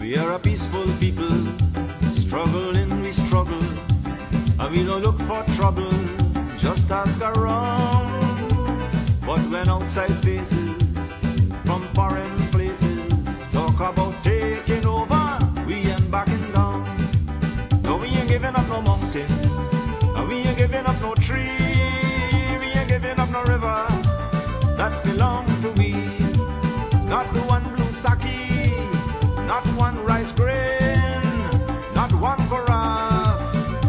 We are a peaceful people, struggling we struggle, and we don't look for trouble, just ask around. But when outside faces from foreign places talk about taking over, we ain't backing down. No, we ain't giving up no mountain, and we ain't giving up no tree, we ain't giving up no river that belong to we. Not the one blue sake, not one rice grain, not one chorus,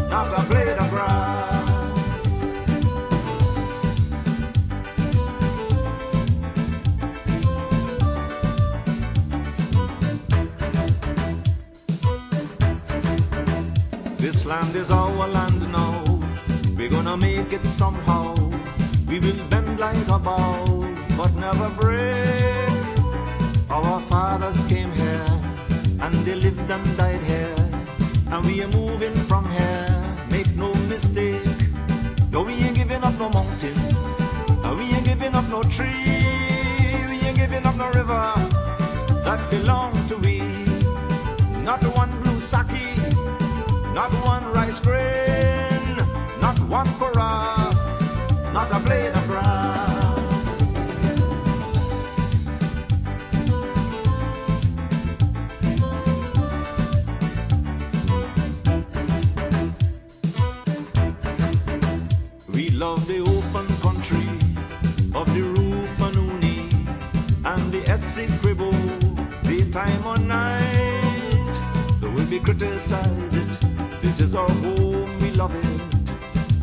not a blade of grass. This land is our land now, we're gonna make it somehow. We will bend like a bow, but never break. Our fathers came here, and they lived and died here, and we are moving from here, make no mistake. No, we ain't giving up no mountain, and we ain't giving up no tree, we ain't giving up no river that belong to we. Not one blue sake, not one rice grain, not one chorus, not a blade of grass. We love the open country of the Rupanuni and the Essequibo, daytime or night. Though we criticize it, this is our home, we love it,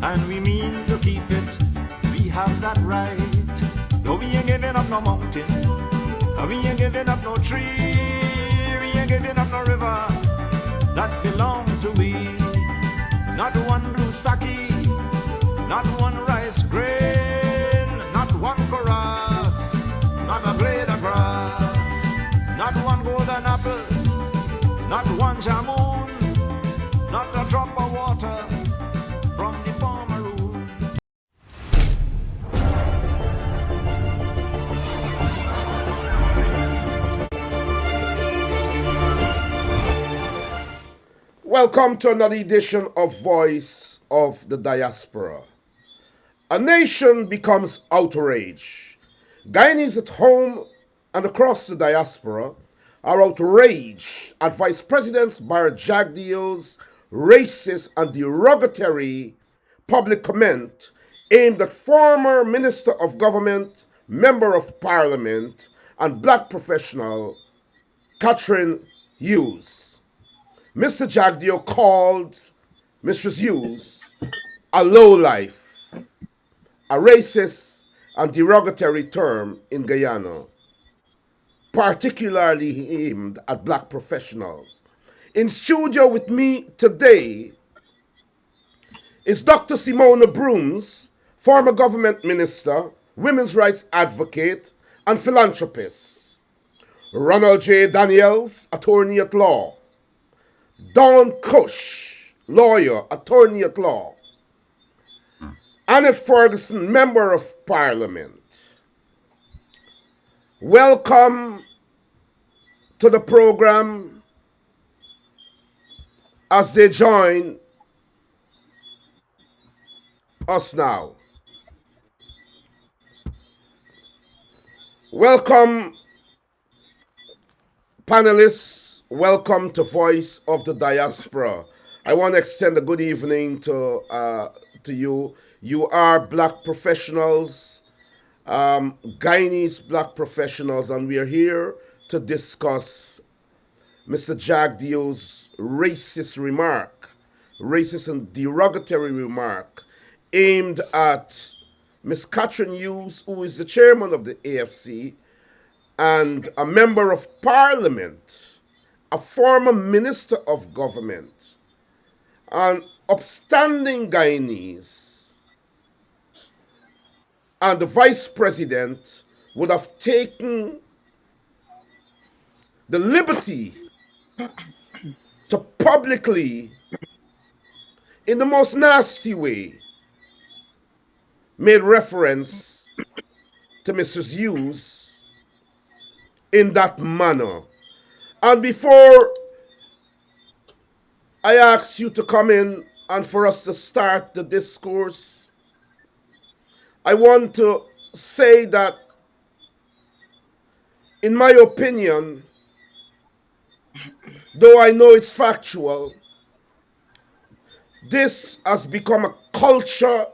and we mean to keep it. We have that right. No, we ain't giving up no mountain, and we ain't giving up no tree, we ain't giving up no river that belong to we. Not one blue sake, not one rice grain, not one chorus, not a blade of grass, not one golden apple, not one jamun, not a drop of water from the farmer room. Welcome to another edition of Voice of the Diaspora. A nation becomes outraged. Guyanese at home and across the diaspora are outraged at Vice President Bharrat Jagdeo's racist and derogatory public comment aimed at former Minister of Government, Member of Parliament, and Black professional Cathy Hughes. Mr. Jagdeo called Mrs. Hughes a lowlife, a racist and derogatory term in Guyana, particularly aimed at Black professionals. In studio with me today is Dr. Simona Brooms, former government minister, women's rights advocate, and philanthropist. Ronald J. Daniels, attorney at law. Don Kush, lawyer, attorney at law. Anet Ferguson, member of parliament. Welcome to the program as they join us now. Welcome, panelists. Welcome to Voice of the Diaspora. I want to extend a good evening to you. You are Black professionals, Guyanese Black professionals, and we are here to discuss Mr. Jagdeo's racist and derogatory remark aimed at Ms. Cathy Hughes, who is the chairman of the AFC and a member of parliament, a former minister of government, an upstanding Guyanese, and the vice president would have taken the liberty to publicly, in the most nasty way, made reference to Mrs. Hughes in that manner. And before I ask you to come in and for us to start the discourse. I want to say that, in my opinion, though I know it's factual, this has become a culture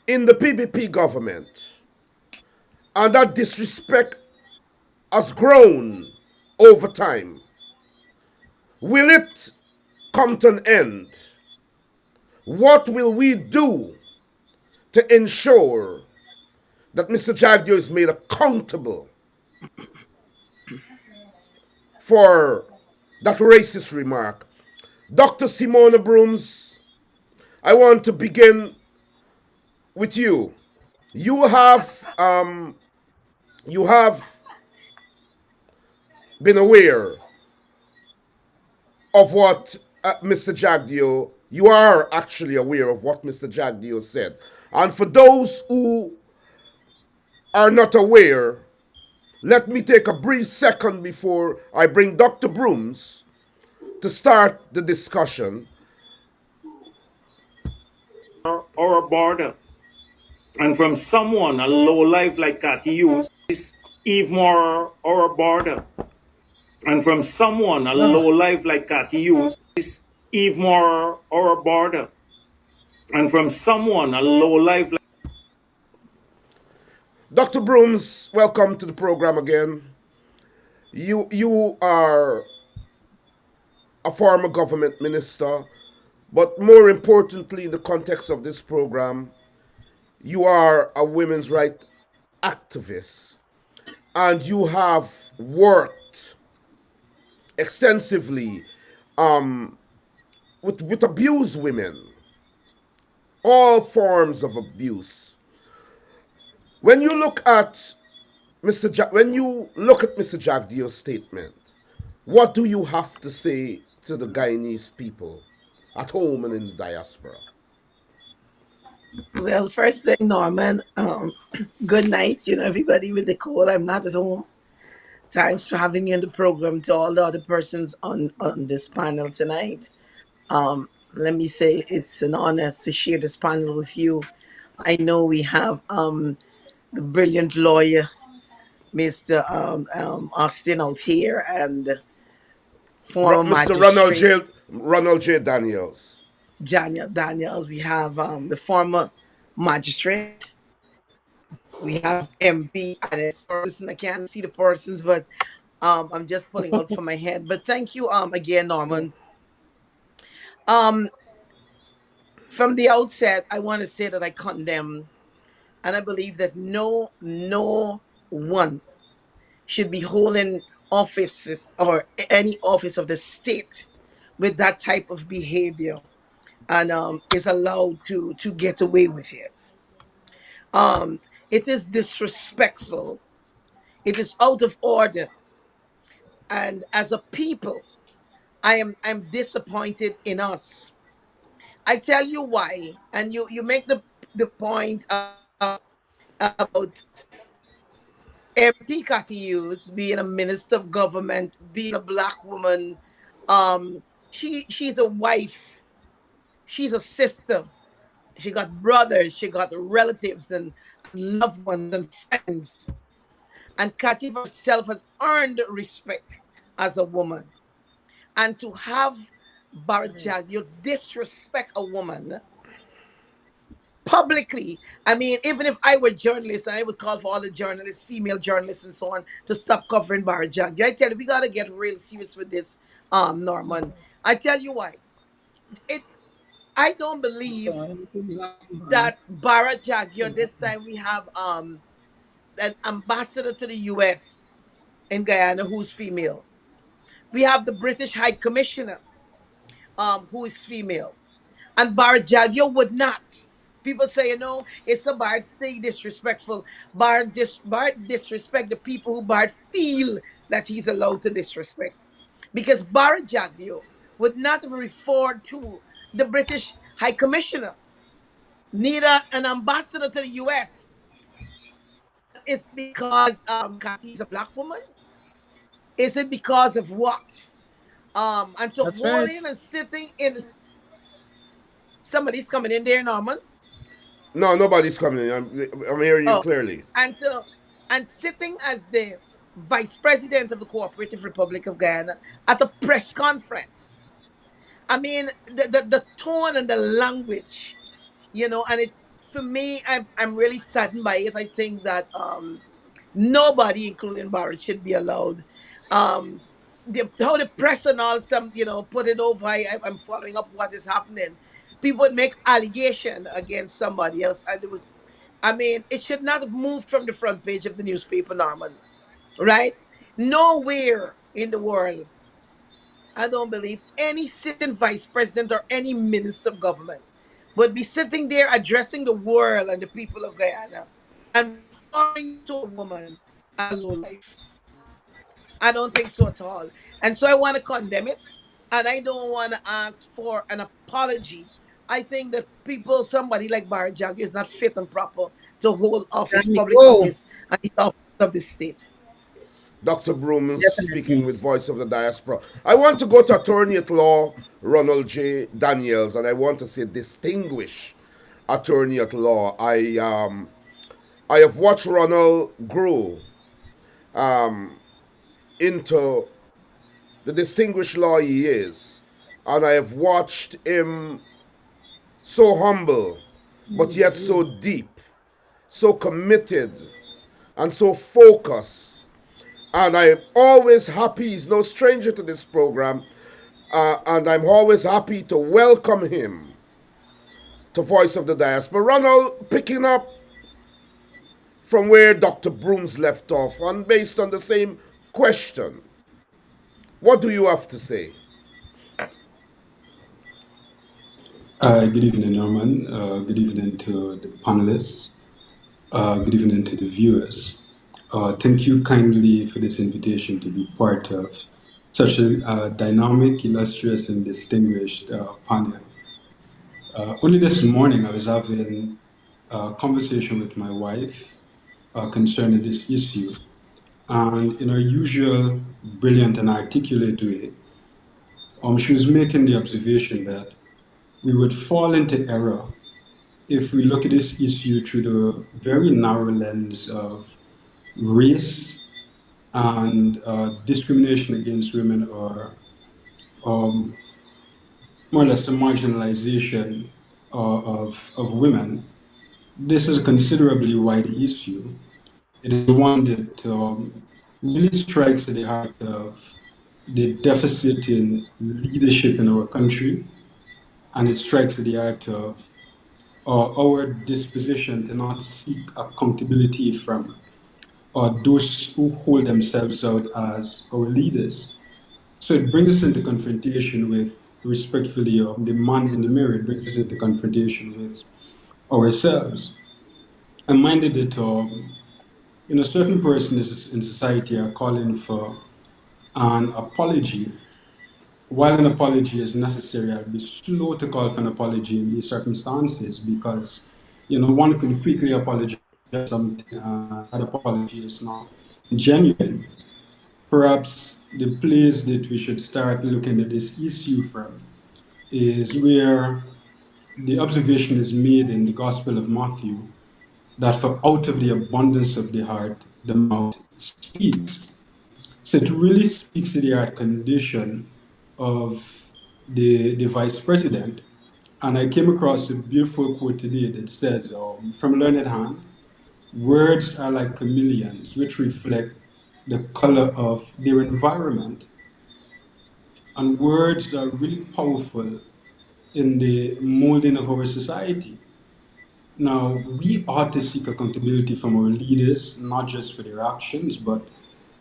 in the PPP government. And that disrespect has grown over time. Will it come to an end? What will we do to ensure that Mr. Jagdeo is made accountable for that racist remark? Dr. Simona Brooms, I want to begin with you. You have you have been aware of what Mr. Jagdeo. You are actually aware of what Mr. Jagdeo said, and for those who are not aware, let me take a brief second before I bring Dr. Brooms to start the discussion. Or a border. And from someone, a low life like Cathy Hughes, Eve Moore or a border. And from someone, a low life like Cathy Hughes, Eve Moore or a border. And from someone, a low life like Dr. Brooms, welcome to the program again. You are a former government minister, but more importantly, in the context of this program, you are a women's rights activist, and you have worked extensively with abused women, all forms of abuse. When you look at when you look at Mr. Jagdeo's statement, what do you have to say to the Guyanese people at home and in the diaspora? Well, first thing, Norman, good night. Everybody with the call. I'm not at home. Thanks for having me on the program. To all the other persons on this panel tonight. Let me say it's an honor to share this panel with you. I know we have the brilliant lawyer, Mr. Austin out here, and former Mr. magistrate Ronald J. Daniels. Daniel Daniels. We have the former magistrate. We have MP Anet Ferguson. I can't see the persons, but I'm just pulling out from my head. But thank you again, Norman. yes. Um, from the outset, I want to say that I condemn, and I believe that no one should be holding offices or any office of the state with that type of behavior, and is allowed to get away with it. It is disrespectful. It is out of order, and as a people, I'm disappointed in us. I tell you why, and you make the point about MP Cathy Hughes being a minister of government, being a black woman. She's a wife, she's a sister, she got brothers, she got relatives and loved ones and friends. And Cathy herself has earned respect as a woman. And to have Bharrat Jagdeo disrespect a woman publicly. I mean, even if I were journalist, and I would call for all the journalists, female journalists and so on, to stop covering Bharrat Jagdeo. I tell you, we gotta get real serious with this, Norman. I tell you why. It I don't believe that Bharrat Jagdeo, this time we have an ambassador to the US in Guyana who's female. We have the British High Commissioner who is female. And Bharrat Jagdeo would not. People say, it's a Bart stay disrespectful. Bart disrespect the people who Bart feel that he's allowed to disrespect. Because Bharrat Jagdeo would not have referred to the British High Commissioner, neither an ambassador to the US. But is it because Cathy is a black woman? Is it because of what? And to That's hold right. in and sitting in somebody's coming in there, Norman. No, nobody's coming in. I'm hearing you Oh, clearly. and sitting as the vice president of the Cooperative Republic of Guyana at a press conference. I mean, the tone and the language, and it for me, I'm really saddened by it. I think that nobody, including Barrett, should be allowed. Um, how the press and all some put it over. I'm following up what is happening. People would make allegation against somebody else, and it would. I mean, it should not have moved from the front page of the newspaper, Norman. Right? Nowhere in the world, I don't believe any sitting vice president or any minister of government would be sitting there addressing the world and the people of Guyana and referring to a woman as a lowlife. I don't think so at all. And so I want to condemn it. And I don't want to ask for an apology. I think that somebody like Bharrat Jagdeo is not fit and proper to hold office, Can we public go? office, and the office of the state. Dr. Brooms speaking Definitely. with Voice of the Diaspora. I want to go to Attorney at Law Ronald J. Daniels, and I want to say distinguished Attorney at Law. I have watched Ronald grow into the distinguished lawyer he is, and I have watched him so humble, but yet so deep, so committed, and so focused. And I'm always happy, he's no stranger to this program, and I'm always happy to welcome him to Voice of the Diaspora. Ronald, picking up from where Dr. Brooms left off, and based on the same question, what do you have to say? Good evening, Norman. Good evening to the panelists. Good evening to the viewers. Thank you kindly for this invitation to be part of such a dynamic, illustrious, and distinguished panel. Only this morning, I was having a conversation with my wife concerning this issue. And in her usual brilliant and articulate way, she was making the observation that we would fall into error if we look at this issue through the very narrow lens of race and discrimination against women, or um, more or less the marginalization of women. This is a considerably wide issue. It is one that really strikes at the heart of the deficit in leadership in our country, and it strikes at the heart of our disposition to not seek accountability from those who hold themselves out as our leaders. So it brings us into confrontation with, respectfully, the man in the mirror. It brings us into confrontation with ourselves. I'm minded that certain persons in society are calling for an apology. While an apology is necessary, I'll be slow to call for an apology in these circumstances because, one can quickly apologize for something and that apology is not genuine. Perhaps the place that we should start looking at this issue from is where the observation is made in the Gospel of Matthew that for out of the abundance of the heart, the mouth speaks. So it really speaks to the heart condition of the vice president. And I came across a beautiful quote today that says, from Learned Hand, words are like chameleons, which reflect the color of their environment. And words are really powerful in the molding of our society. Now, we ought to seek accountability from our leaders, not just for their actions, but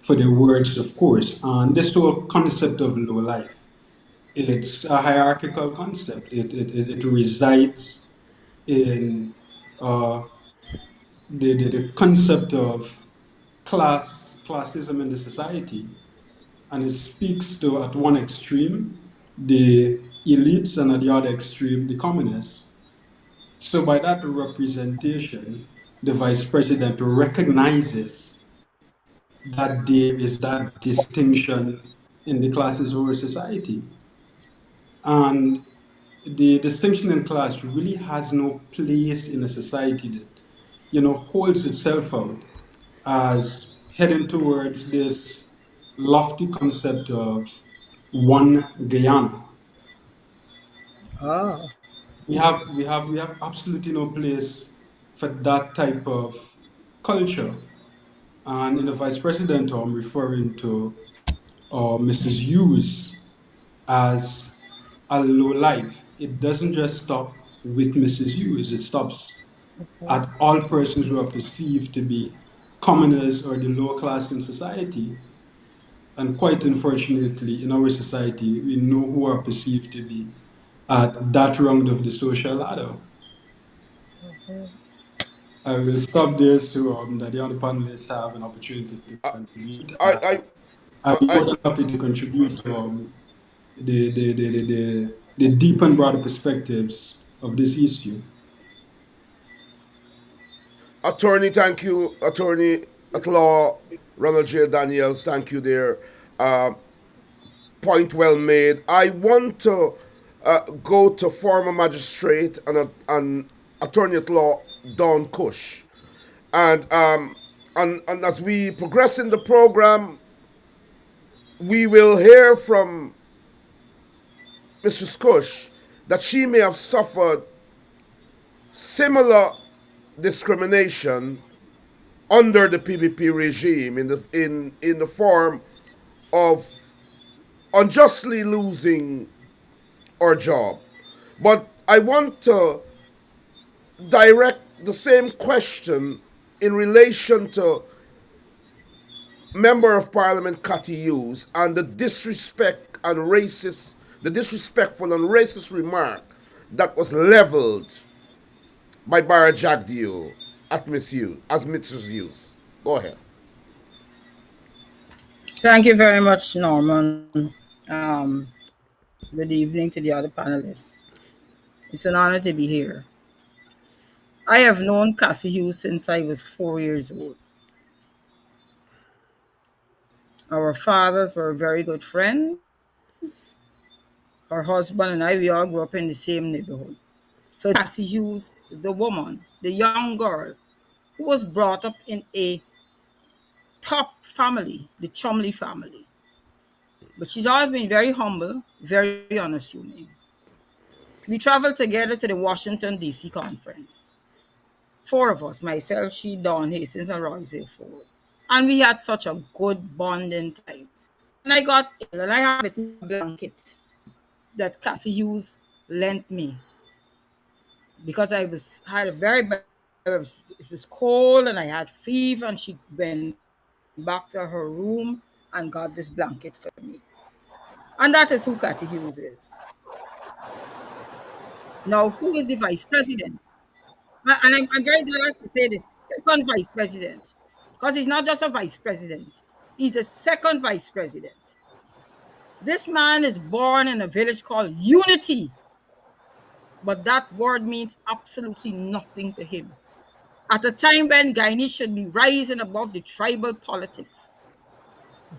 for their words, of course. And this whole concept of low life, it's a hierarchical concept. It resides in uh, the concept of classism in the society. And it speaks to, at one extreme, the elites, and at the other extreme, the communists. So by that representation, the vice president recognizes that there is that distinction in the classes of our society. And the distinction in class really has no place in a society that, holds itself out as heading towards this lofty concept of one Guyana. Oh. We have absolutely no place for that type of culture. And in the vice president, I'm referring to Mrs. Hughes as a low life. It doesn't just stop with Mrs. Hughes, it stops at all persons who are perceived to be commoners or the lower class in society. And quite unfortunately, in our society, we know who are perceived to be at that round of the social ladder. I will stop there so that the other panelists have an opportunity to contribute. I, I'm I, more than happy to contribute to the deep and broader perspectives of this issue. Attorney, thank you. Attorney at law, Ronald J. Daniels, thank you there. Uh, Point well made. I want to go to former magistrate and attorney at law Don Kush, and and as we progress in the program, we will hear from Mrs. Kush that she may have suffered similar discrimination under the PPP regime in the form of unjustly losing our job. But I want to direct the same question in relation to Member of Parliament Cathy Hughes and the disrespectful and racist remark that was leveled by Bharrat Jagdeo at Miss Hughes, as Mrs. Hughes. Go ahead. Thank you very much, Norman. Good evening to the other panelists. It's an honor to be here. I have known Cathy Hughes since I was 4 years old. Our fathers were very good friends. Her husband and I, we all grew up in the same neighborhood. So Cathy Hughes is the woman, the young girl, who was brought up in a top family, the Chumley family. But she's always been very humble, very unassuming. We traveled together to the Washington, D.C. conference. Four of us, myself, she, Dawn Hastings, and Royce Ford. And we had such a good bonding time. And I got ill, and I have with me a blanket that Cathy Hughes lent me because I was had a very bad, it was cold and I had fever, and she went back to her room and got this blanket for me. And that is who Cathy Hughes is. Now, who is the vice president? And I'm very glad to say the second vice president, because he's not just a vice president, he's the second vice president. This man is born in a village called Unity, but that word means absolutely nothing to him. At a time when Guyanese should be rising above the tribal politics,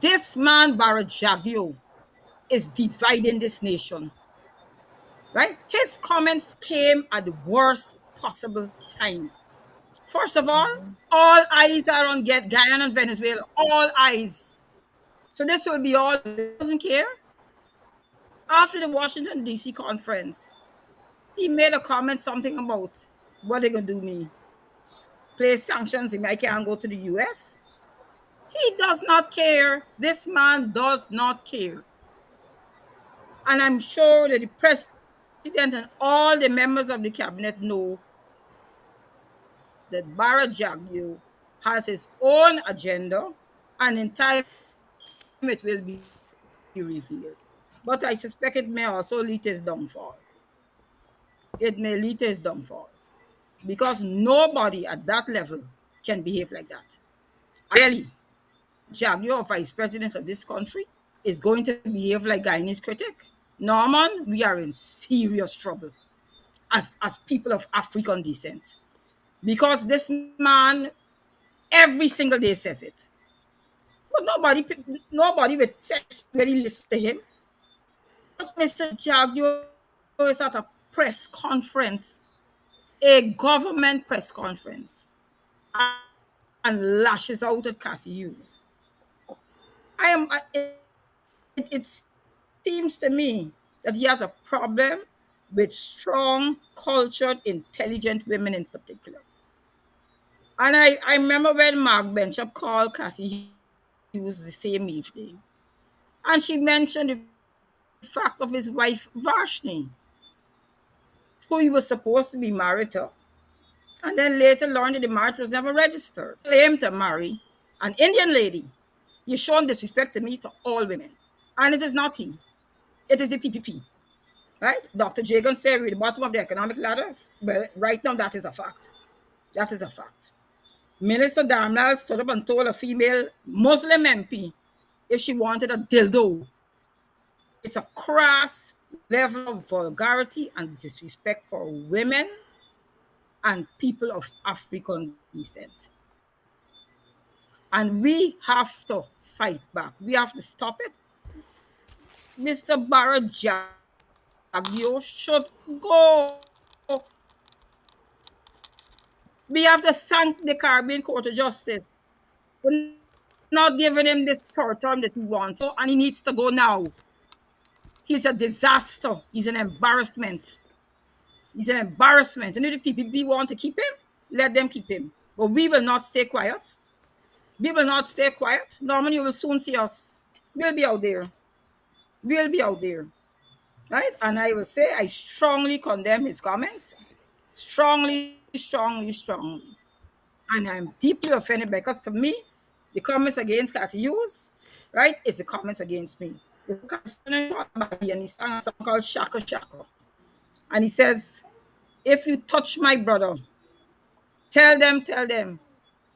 this man, Bharrat Jagdeo, is dividing this nation. Right? His comments came at the worst possible time. First of all eyes are on Guyana and Venezuela. All eyes. So this will be all. He doesn't care. After the Washington D.C. conference, he made a comment something about what they gonna do me. Place sanctions if I can't go to the U.S. He does not care. This man does not care. And I'm sure that the president and all the members of the cabinet know that Bharrat Jagdeo has his own agenda, and in time it will be revealed. But I suspect it may also lead to his downfall. It may lead to his downfall because nobody at that level can behave like that. I really, Jagdeo, vice president of this country, is going to behave like Guyanese critic. Norman, we are in serious trouble as people of African descent, because this man every single day says it. But nobody with sense really listen to him. But Mr. Jagdeo is at a press conference, a government press conference, and lashes out at Cathy Hughes. It seems to me that he has a problem with strong, cultured, intelligent women in particular. And I remember when Mark Bishop called Cathy Hughes the same evening, and she mentioned the fact of his wife Vashni, who he was supposed to be married to, and then later learned that the marriage was never registered. Claimed to marry an Indian lady. He's shown disrespect to me to all women. And it is not he, it is the PPP. Right? Dr. Jagan said we're the bottom of the economic ladder. Well, right now, that is a fact. That is a fact. Minister Darnell stood up and told a female Muslim MP if she wanted a dildo. It's a crass level of vulgarity and disrespect for women and people of African descent. And we have to fight back. We have to stop it. Mr. Bharrat Jagdeo should go. We have to thank the Caribbean Court of Justice for not giving him this third term that he wants. And he needs to go now. He's a disaster. He's an embarrassment. He's an embarrassment. And if the PPP want to keep him, let them keep him. But we will not stay quiet. We will not stay quiet. Norman, you will soon see us. We'll be out there. We'll be out there. Right? And I will say I strongly condemn his comments. Strongly, strongly, strongly. And I'm deeply offended because to me, the comments against Cathy Hughes, right, is the comments against me. There's a cartoon and he sang a song called Shaka Shaka. And he says, if you touch my brother, tell them,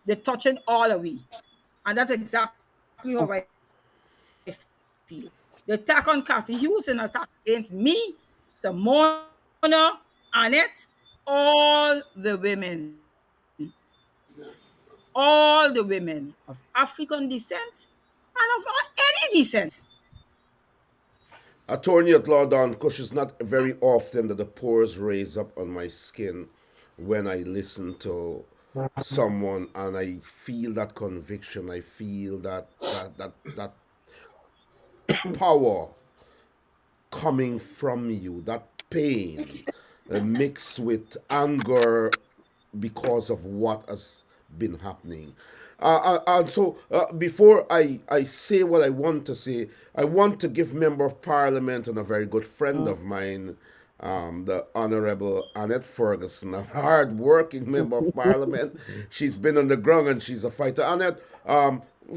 they're touching all of we. And that's exactly how I feel. The attack on Cathy Hughes and attack against me, Simona, Anet, all the women. All the women of African descent and of any descent. Attorney at law Don Kush, is not very often that the pores raise up on my skin when I listen to someone and I feel that conviction. I feel that power coming from you, that pain mixed with anger because of what has been happening. And so, before I say what I want to say, I want to give Member of Parliament and a very good friend of mine, the Honorable Anet Ferguson, a hard-working Member of Parliament. She's been on the ground and she's a fighter. Anet,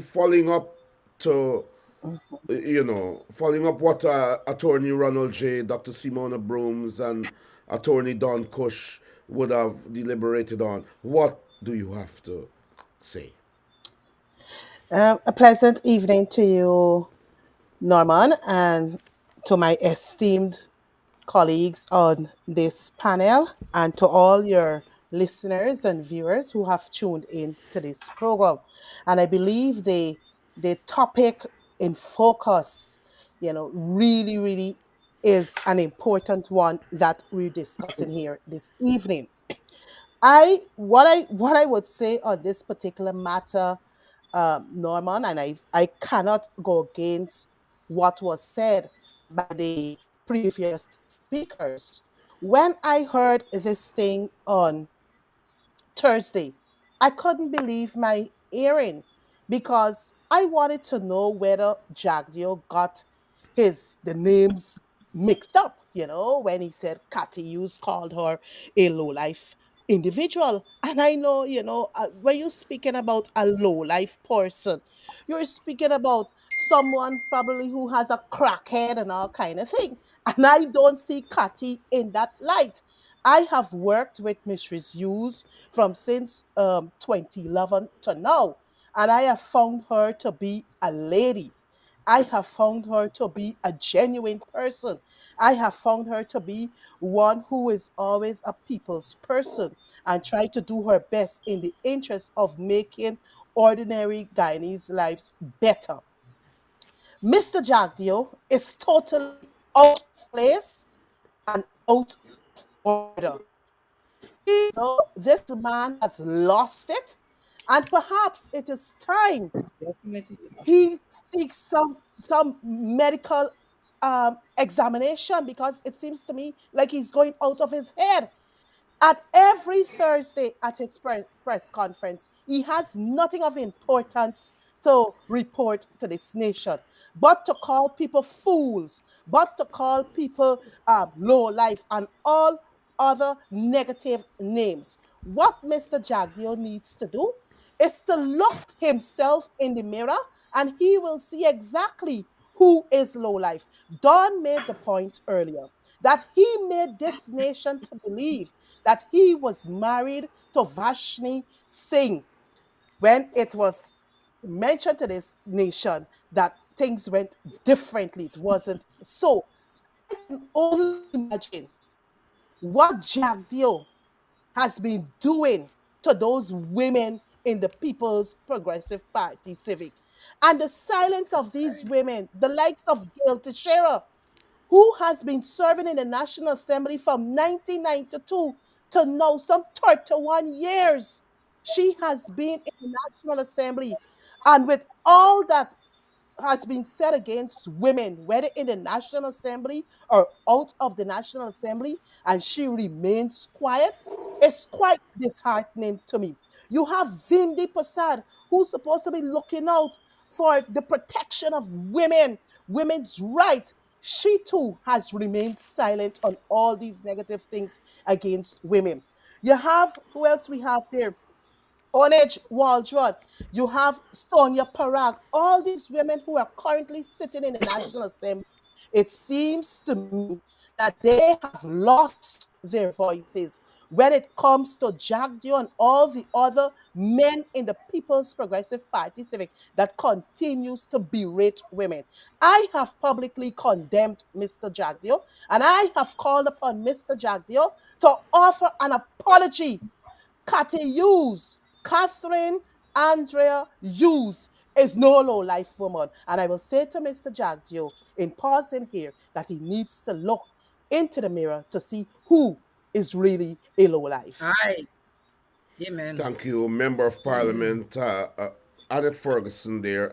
following up to following up what Attorney Ronald J, Dr. Simona Brooms, and Attorney Don Kush would have deliberated on, what do you have to say? A pleasant evening to you, Norman, and to my esteemed colleagues on this panel, and to all your listeners and viewers who have tuned in to this program. And I believe the topic in focus, really, really is an important one that we're discussing here this evening. What I would say on this particular matter, Norman, and I cannot go against what was said by the previous speakers. When I heard this thing on Thursday, I couldn't believe my hearing because I wanted to know whether Jagdeo got the names mixed up, when he said Cathy Hughes called her a low-life individual. And I know, when you're speaking about a low-life person, you're speaking about someone probably who has a crackhead and all kind of thing. And I don't see Cathy in that light. I have worked with Mrs. Hughes from since 2011 to now, and I have found her to be a lady. I have found her to be a genuine person. I have found her to be one who is always a people's person and try to do her best in the interest of making ordinary Guyanese lives better. Mr. Jagdeo is totally out of place and out of order. So this man has lost it, and perhaps it is time Definitely. he seeks some medical examination, because it seems to me like he's going out of his head. At every Thursday at his press conference, he has nothing of importance to report to this nation, but to call people fools, but to call people low life and all other negative names. What Mr. Jagdeo needs to do is to look himself in the mirror, and he will see exactly who is low life. Don made the point earlier that he made this nation to believe that he was married to Vashni Singh, when it was mentioned to this nation that things went differently. It wasn't so. I can only imagine what Jagdeo has been doing to those women in the People's Progressive Party Civic. And the silence of these women, the likes of Gail Teixeira, who has been serving in the National Assembly from 1992 to now, some 31 years. She has been in the National Assembly. And with all that has been said against women, whether in the National Assembly or out of the National Assembly, and she remains quiet, it's quite disheartening to me. You have Vindi Prasad, who's supposed to be looking out for the protection of women, women's right. She too has remained silent on all these negative things against women. You have, who else we have there? Onage Waldron, you have Sonia Parag, all these women who are currently sitting in the National Assembly. It seems to me that they have lost their voices when it comes to Jagdeo and all the other men in the People's Progressive Party Civic that continues to berate women. I have publicly condemned Mr. Jagdeo, and I have called upon Mr. Jagdeo to offer an apology. Cathy Hughes, Catherine Andrea Hughes is no low life woman. And I will say to Mr. Jagdeo in pausing here that he needs to look into the mirror to see who is really a low life. Aye. Amen. Thank you, Member of Parliament Anet Ferguson. There,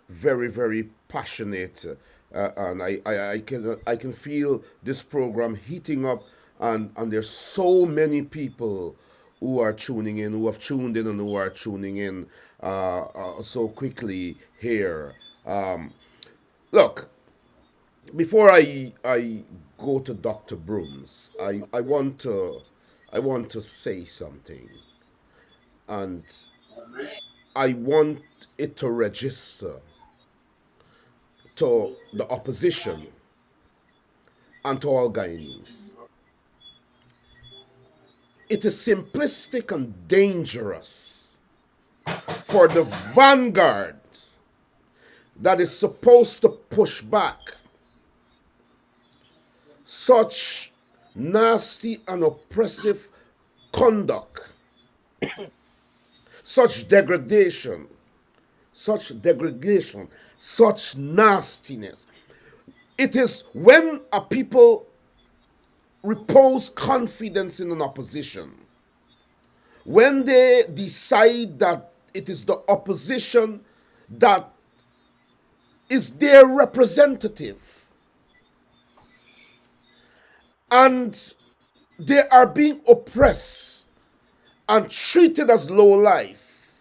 very very passionate, and I can feel this program heating up, and there's so many people who are tuning in, who have tuned in, and who are tuning in so quickly here. Look, before I go to Dr. Brooms, I want to say something, and I want it to register to the opposition and to all Guyanese. It is simplistic and dangerous for the vanguard that is supposed to push back such nasty and oppressive conduct, such degradation, such nastiness. It is when a people repose confidence in an opposition, when they decide that it is the opposition that is their representative, and they are being oppressed and treated as low life,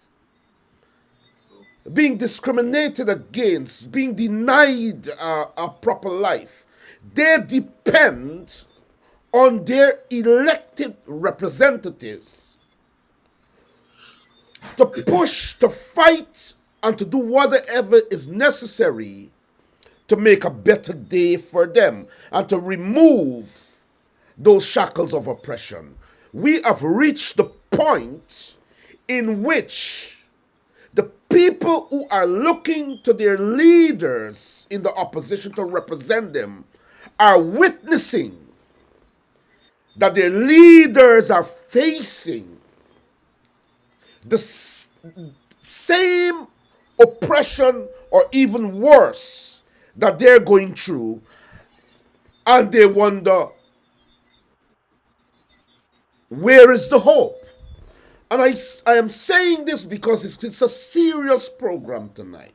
being discriminated against, being denied a proper life. They depend on their elected representatives to push, to fight, and to do whatever is necessary to make a better day for them and to remove those shackles of oppression. We have reached the point in which the people who are looking to their leaders in the opposition to represent them are witnessing that their leaders are facing the same oppression or even worse that they're going through, and they wonder, where is the hope? And I am saying this because it's a serious program tonight.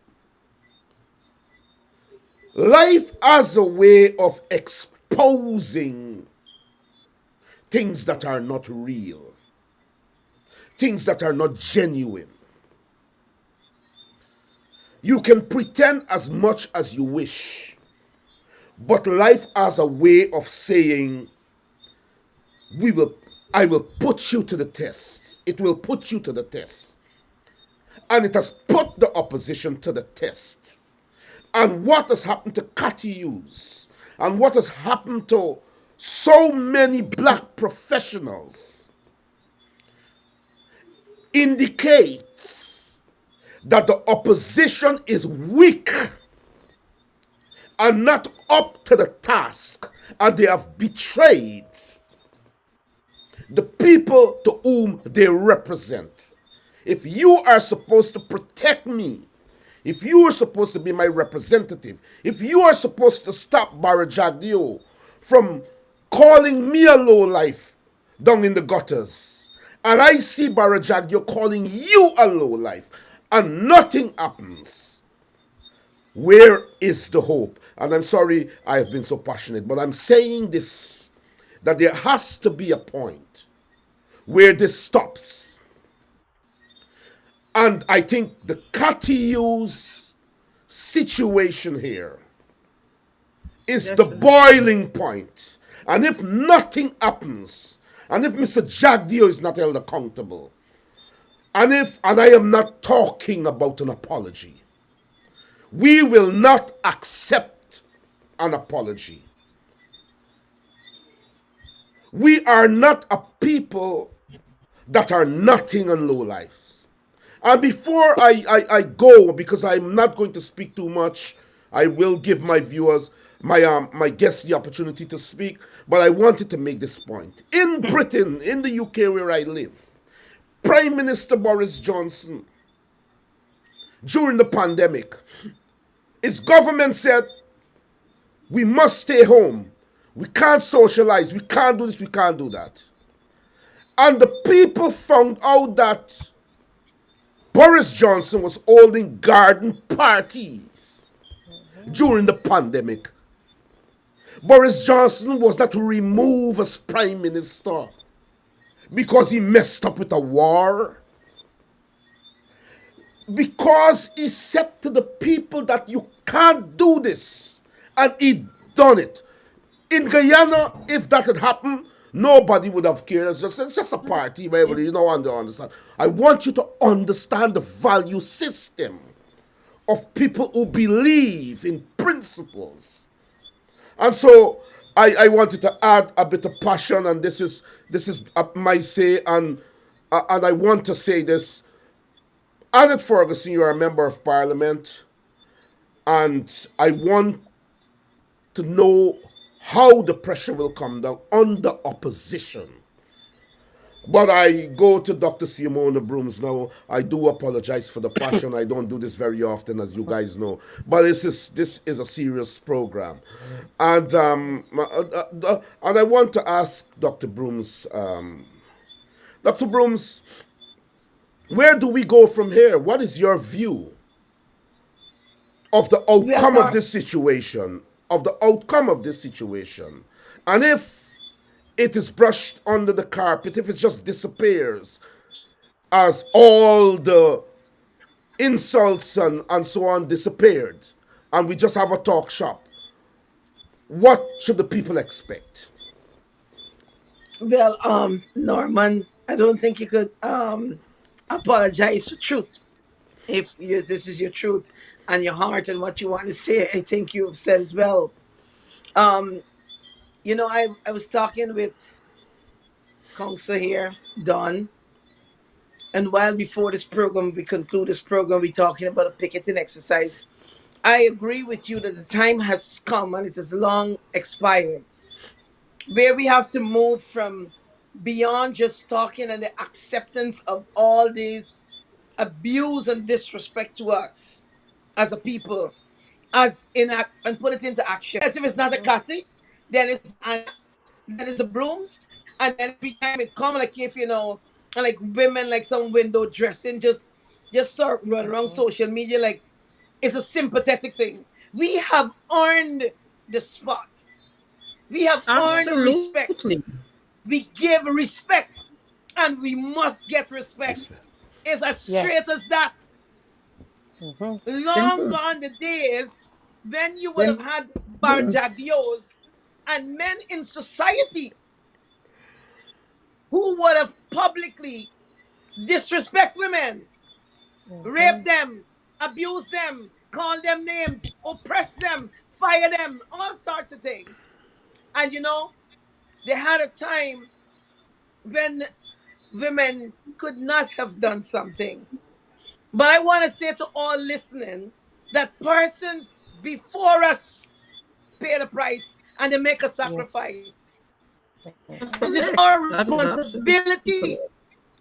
Life has a way of exposing things that are not real, things that are not genuine. You can pretend as much as you wish, but life has a way of saying, we will I will put you to the test. It will put you to the test. And it has put the opposition to the test. And what has happened to Cathy Hughes, and what has happened to so many black professionals, indicates that the opposition is weak and not up to the task, and they have betrayed the people to whom they represent. If you are supposed to protect me, if you are supposed to be my representative, if you are supposed to stop Bharrat Jagdeo from calling me a lowlife down in the gutters, and I see Bharrat Jagdeo calling you a lowlife, and nothing happens, where is the hope? And I'm sorry I have been so passionate, but I'm saying this, that there has to be a point where this stops. And I think the Cathy Hughes situation here is the Definitely. boiling point. And if nothing happens, and if Mr. Jagdeo is not held accountable, and I am not talking about an apology, we will not accept an apology. We are not a people that are nothing on low lives. And before I go, because I'm not going to speak too much, I will give my viewers, my guests, the opportunity to speak. But I wanted to make this point. In Britain, in the UK where I live, Prime Minister Boris Johnson, during the pandemic, his government said, we must stay home. We can't socialize. We can't do this. We can't do that. And the people found out that Boris Johnson was holding garden parties during the pandemic. Boris Johnson was not removed as prime minister because he messed up with a war. Because he said to the people that you can't do this. And he done it. In Guyana, if that had happened, nobody would have cared. It's just a party, whatever, you don't understand. I want you to understand the value system of people who believe in principles. And so I wanted to add a bit of passion, and this is my say, and I want to say this. Anet Ferguson, you are a member of parliament, and I want to know how the pressure will come down on the opposition. But I go to Dr. Simona Brooms now. I do apologize for the passion. I don't do this very often, as you guys know. But this is a serious program, and I want to ask Dr. Brooms, Dr. Brooms, where do we go from here? What is your view of the Well, outcome of this situation? And if it is brushed under the carpet, if it just disappears as all the insults and so on disappeared, and we just have a talk shop, what should the people expect? well, Norman, I don't think you could apologize for truth. If this is your truth and your heart and what you want to say, I think you've said it well. Um, I was talking with Council here, Don, and while before this program, we conclude this program, we're talking about a picketing exercise. I agree with you that the time has come and it has long expired, where we have to move from beyond just talking and the acceptance of all these abuse and disrespect to us as a people, as in act, and put it into action. As if it's not a Cathy, then it's Anna, then it's the Brooms, and then every time it come, like if and like women like some window dressing, just sort of run around social media like it's a sympathetic thing. We have earned the spot. We have earned respect. Absolutely. We give respect, and we must get respect. Respect. It's as straight Yes. as that. Mm-hmm. Long Simple. gone the days when you would have When had Bharrat Jagdeos and men in society who would have publicly disrespect women, Mm-hmm. rape them, abuse them, call them names, oppress them, fire them, all sorts of things. And they had a time when women could not have done something. But I want to say to all listening that persons before us pay the price and they make a Yes. sacrifice. that's It Mm-hmm. is correct. our That is absolutely responsibility. correct.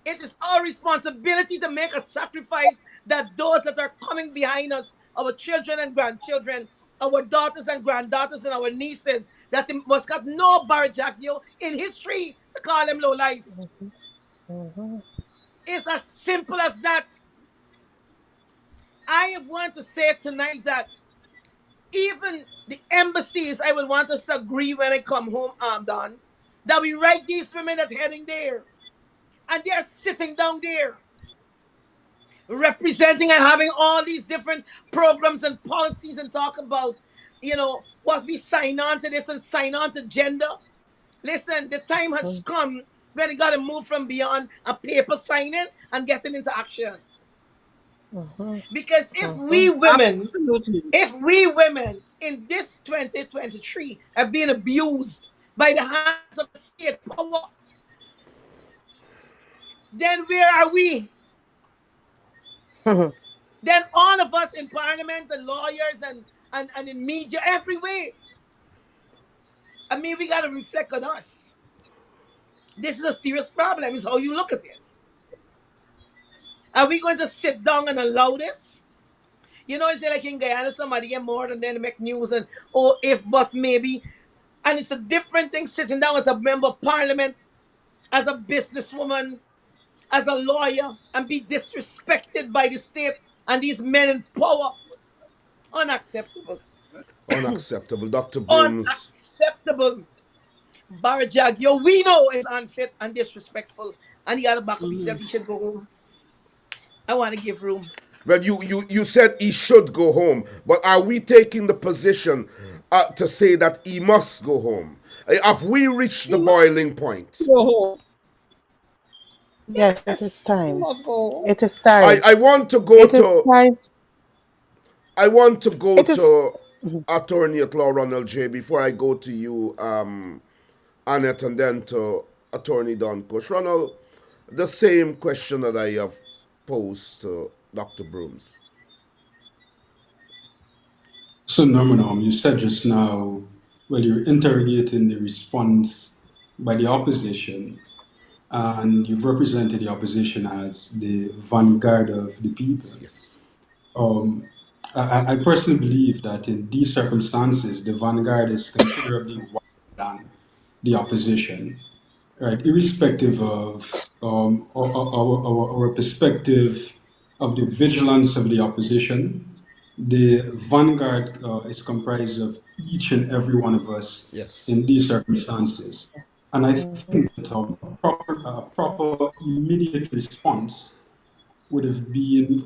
It is our responsibility to make a sacrifice that those that are coming behind us, our children and grandchildren, our daughters and granddaughters and our nieces, that they must got no Bharrat Jagdeo in history to call them low life. Mm-hmm. It's as simple as that. I want to say tonight that even the embassies, I would want us to agree when I come home, I'm done, that we write these women that heading there. And they're sitting down there representing and having all these different programs and policies and talk about, what we sign on to this and sign on to gender. Listen, the time has come when we got to move from beyond a paper signing and getting into action. Mm-hmm. Because Mm-hmm. Absolutely. if we women in this 2023 are being abused by the hands of the state power, then where are we? Then all of us in parliament and lawyers and in media everywhere. I mean, we got to reflect on us. This is a serious problem, is how you look at it. Are we going to sit down and allow this? It's like in Guyana, somebody get more and then make news and, oh, if, but maybe. And it's a different thing sitting down as a member of parliament, as a businesswoman, as a lawyer, and be disrespected by the state and these men in power. Unacceptable. Unacceptable. Dr. Brooms. Unacceptable. Bharrat Jagdeo, we know is unfit and disrespectful. And he got to back up himself. He should go home. I want to give room. Well, you said he should go home, but are we taking the position to say that he must go home? Have we reached He the must boiling point? go home. Yes, it is Yes, he time. must go home. It is time. I want to go It is to time. I want to go It is. to Attorney at Law Ronald J before I go to you, Anet, and then to Attorney Don Kush. Ronald, the same question that I have posed to Dr. Brooms. So, Norman, you said just now, well, you're interrogating the response by the opposition, and you've represented the opposition as the vanguard of the people. Yes. Um, I personally believe that in these circumstances, the vanguard is considerably wider than the opposition, right? Irrespective of our perspective of the vigilance of the opposition, the vanguard is comprised of each and every one of us Yes. in these circumstances. And I Mm-hmm. think that a proper immediate response would have been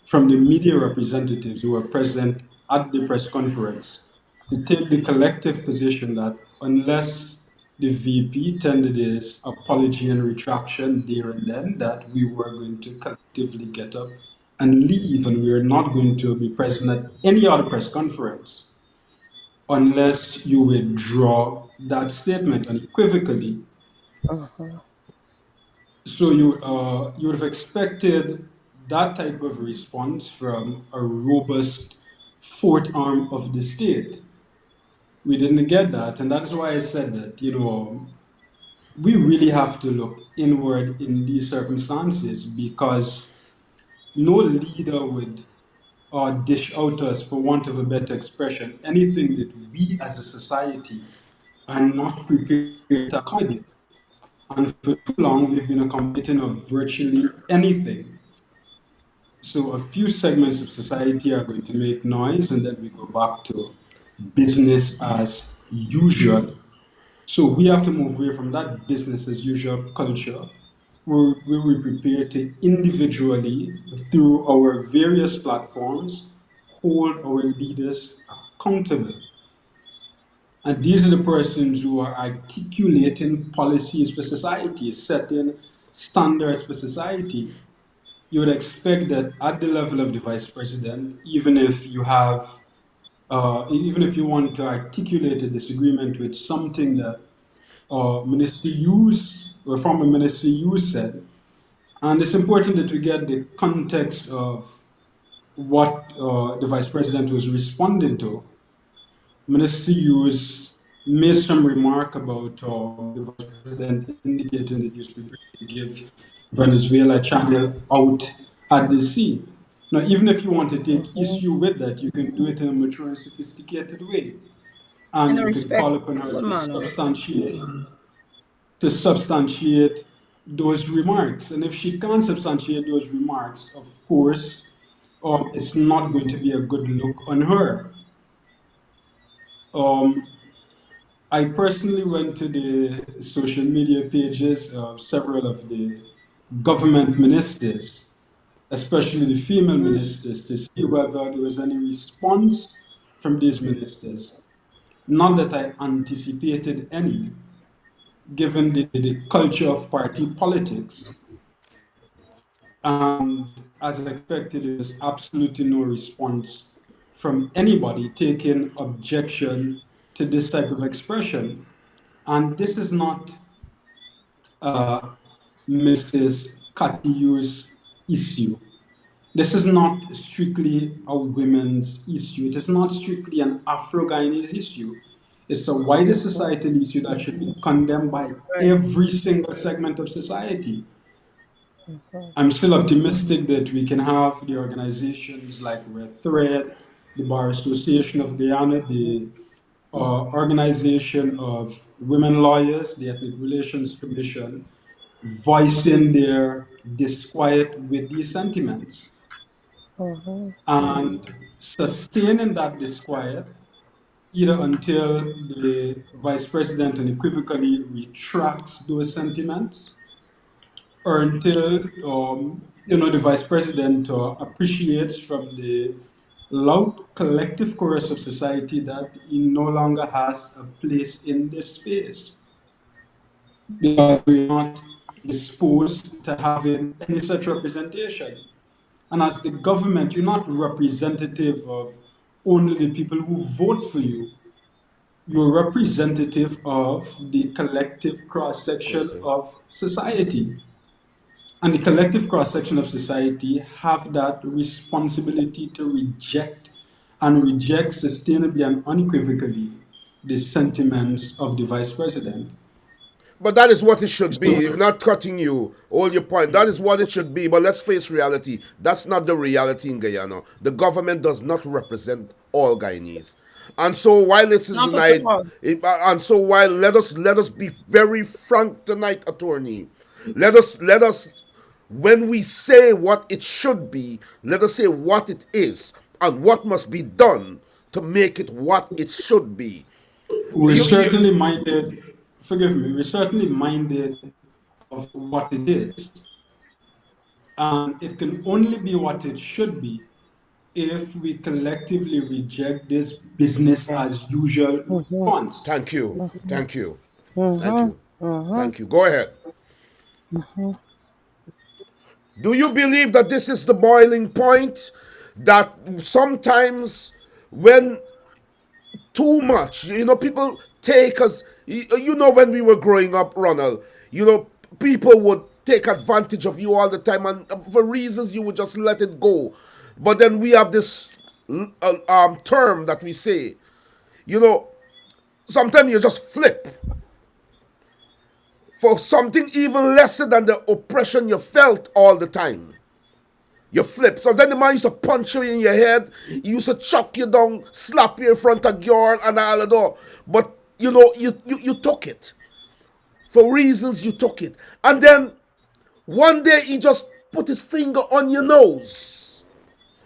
from the media representatives who were present at the press conference to take the collective position that unless the VP tendered his apology and retraction there and then, that we were going to collectively get up and leave, and we are not going to be present at any other press conference unless you withdraw that statement unequivocally. Uh-huh. So you would have expected that type of response from a robust fourth arm of the state. We didn't get that, and that's why I said that we really have to look inward in these circumstances because no leader would dish out us, for want of a better expression, anything that we as a society are not prepared to accommodate. And for too long, we've been accommodating of virtually anything. So a few segments of society are going to make noise, and then we go back to business as usual. So we have to move away from that business as usual culture where we prepare to individually, through our various platforms, hold our leaders accountable. And these are the persons who are articulating policies for society, setting standards for society. You would expect that at the level of the vice president, even if you want to articulate a disagreement with something that Minister Hughes, or former Minister Hughes said, and it's important that we get the context of what the vice president was responding to. Minister Hughes made some remark about the vice president indicating that he was prepared to give Venezuela a channel out at the sea. Now, even if you want to take Mhm. issue with that, you can do it in a mature and sophisticated way. In And a you could call upon her respectful manner. to substantiate those remarks. And if she can't substantiate those remarks, of course, it's not going to be a good look on her. Um, I personally went to the social media pages of several of the government ministers, especially the female ministers, to see whether there was any response from these ministers. Not that I anticipated any, given the culture of party politics. And as expected, there was absolutely no response from anybody taking objection to this type of expression. And this is not Mrs. Cathy Hughes' issue. This is not strictly a women's issue. It is not strictly an Afro-Guyanese issue. It's a wider Mhm. societal issue that should be condemned by Right. every single segment of society. Mhm. I'm still optimistic that we can have the organizations like Red Thread, the Bar Association of Guyana, the Organization of Women Lawyers, the Ethnic Relations Commission, voicing their disquiet with these sentiments Mhm. and sustaining that disquiet either until the vice president unequivocally retracts those sentiments or until the vice president appreciates from the loud collective chorus of society that he no longer has a place in this space because we're not disposed to having any such representation. And as the government, you're not representative of only the people who vote for you. You're representative of the collective cross section Question. of society. And the collective cross section of society have that responsibility to reject and reject sustainably and unequivocally the sentiments of the vice president. But that is what it should be. Not cutting you. All your point. That is what it should be. But let's face reality. That's not the reality in Guyana. The government does not represent all Guyanese. And so while it is Not at tonight, all. and so while let us be very frank tonight, attorney. Let us when we say what it should be, let us say what it is and what must be done to make it what it should be. We're You certainly minded, forgive me, we're certainly minded of what it is. And it can only be what it should be if we collectively reject this business as usual Mhm. response. Thank you. Mhm. Thank you. Thank Mhm. you. Mhm. Thank you. Go ahead. Mhm. Do you believe that this is the boiling point? That sometimes when too much, people take us, when we were growing up, Ronald, people would take advantage of you all the time, and for reasons you would just let it go. But then we have this term that we say, you know, sometimes you just flip. for something even lesser than the oppression you felt all the time. You flip. So then the man used to punch you in your head. He used to chuck you down, slap you in front of girl and all of that. But you took it. For reasons you took it. And then one day he just put his finger on your nose.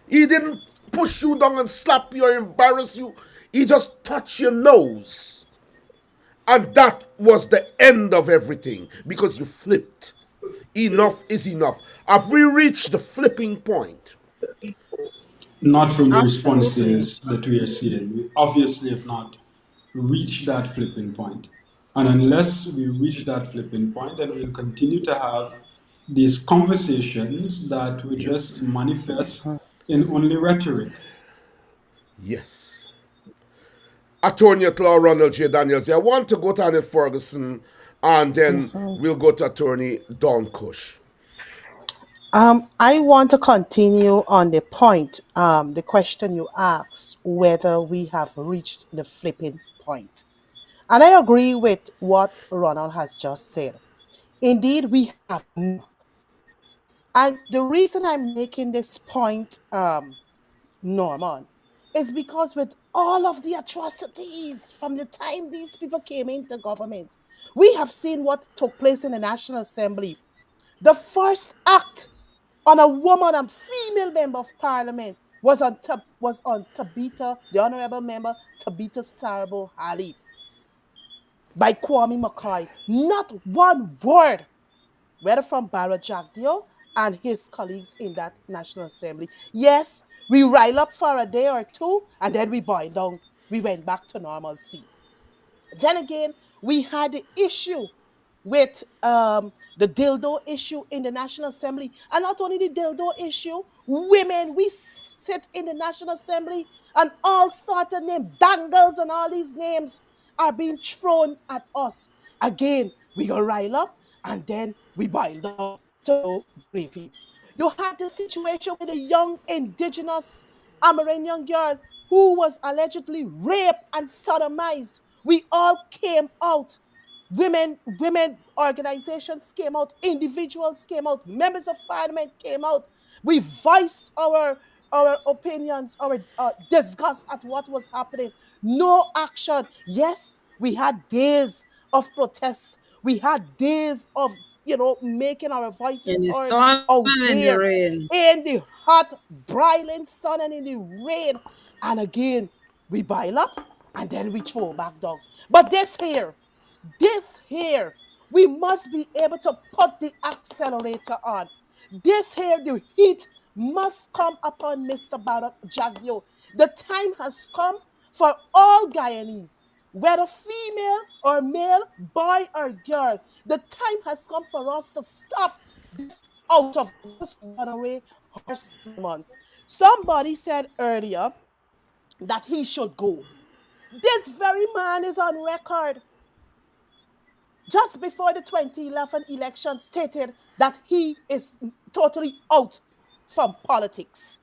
He didn't push you down and slap you or embarrass you. He just touched your nose. And that was the end of everything because you flipped. Enough is enough. Have we reached the flipping point? Not from the Absolutely. responses that we are seeing. We obviously have not reached that flipping point. And unless we reach that flipping point, then we'll continue to have these conversations that will just Yes. manifest in only rhetoric. Yes. Attorney at law Ronald J. Daniels. I want to go to Anet Ferguson and then we'll go to Attorney Don Kush. I want to continue on the point, the question you asked, whether we have reached the flipping point. And I agree with what Ronald has just said. Indeed, we have not. And the reason I'm making this point, Norman, is because with all of the atrocities from the time these people came into government, we have seen what took place in the National Assembly. The first act on a woman and female member of parliament was on Tabitha, the honorable member Tabitha Sarbo Ali by Kwame McCoy. Not one word, whether from Bharrat Jagdeo and his colleagues in that National Assembly. Yes, we rile up for a day or two and then we boil down. We went back to normalcy. Then again, we had the issue with the dildo issue in the National Assembly. And not only the dildo issue, women, we sit in the National Assembly and all sorts of names, dangles and all these names are being thrown at us. Again, we go rile up and then we boil down to gravy. You had the situation with a young indigenous Amerindian girl who was allegedly raped and sodomized. We all came out. Women organizations came out, individuals came out, members of parliament came out. We voiced our opinions, our disgust at what was happening. No action. Yes, we had days of protests. We had days of making our In voices the heard sun out and in the there rain. in the hot, broiling sun and in the rain. And again, we pile up and then we throw back down. But this here, we must be able to put the accelerator on. This here, the heat must come upon Mr. Bharrat Jagdeo. The time has come for all Guyanese, whether female or male, boy or girl. The time has come for us to stop this out of this runaway horse month. Somebody said earlier that he should go. This very man is on record just before the 2011 election stated that he is totally out from politics.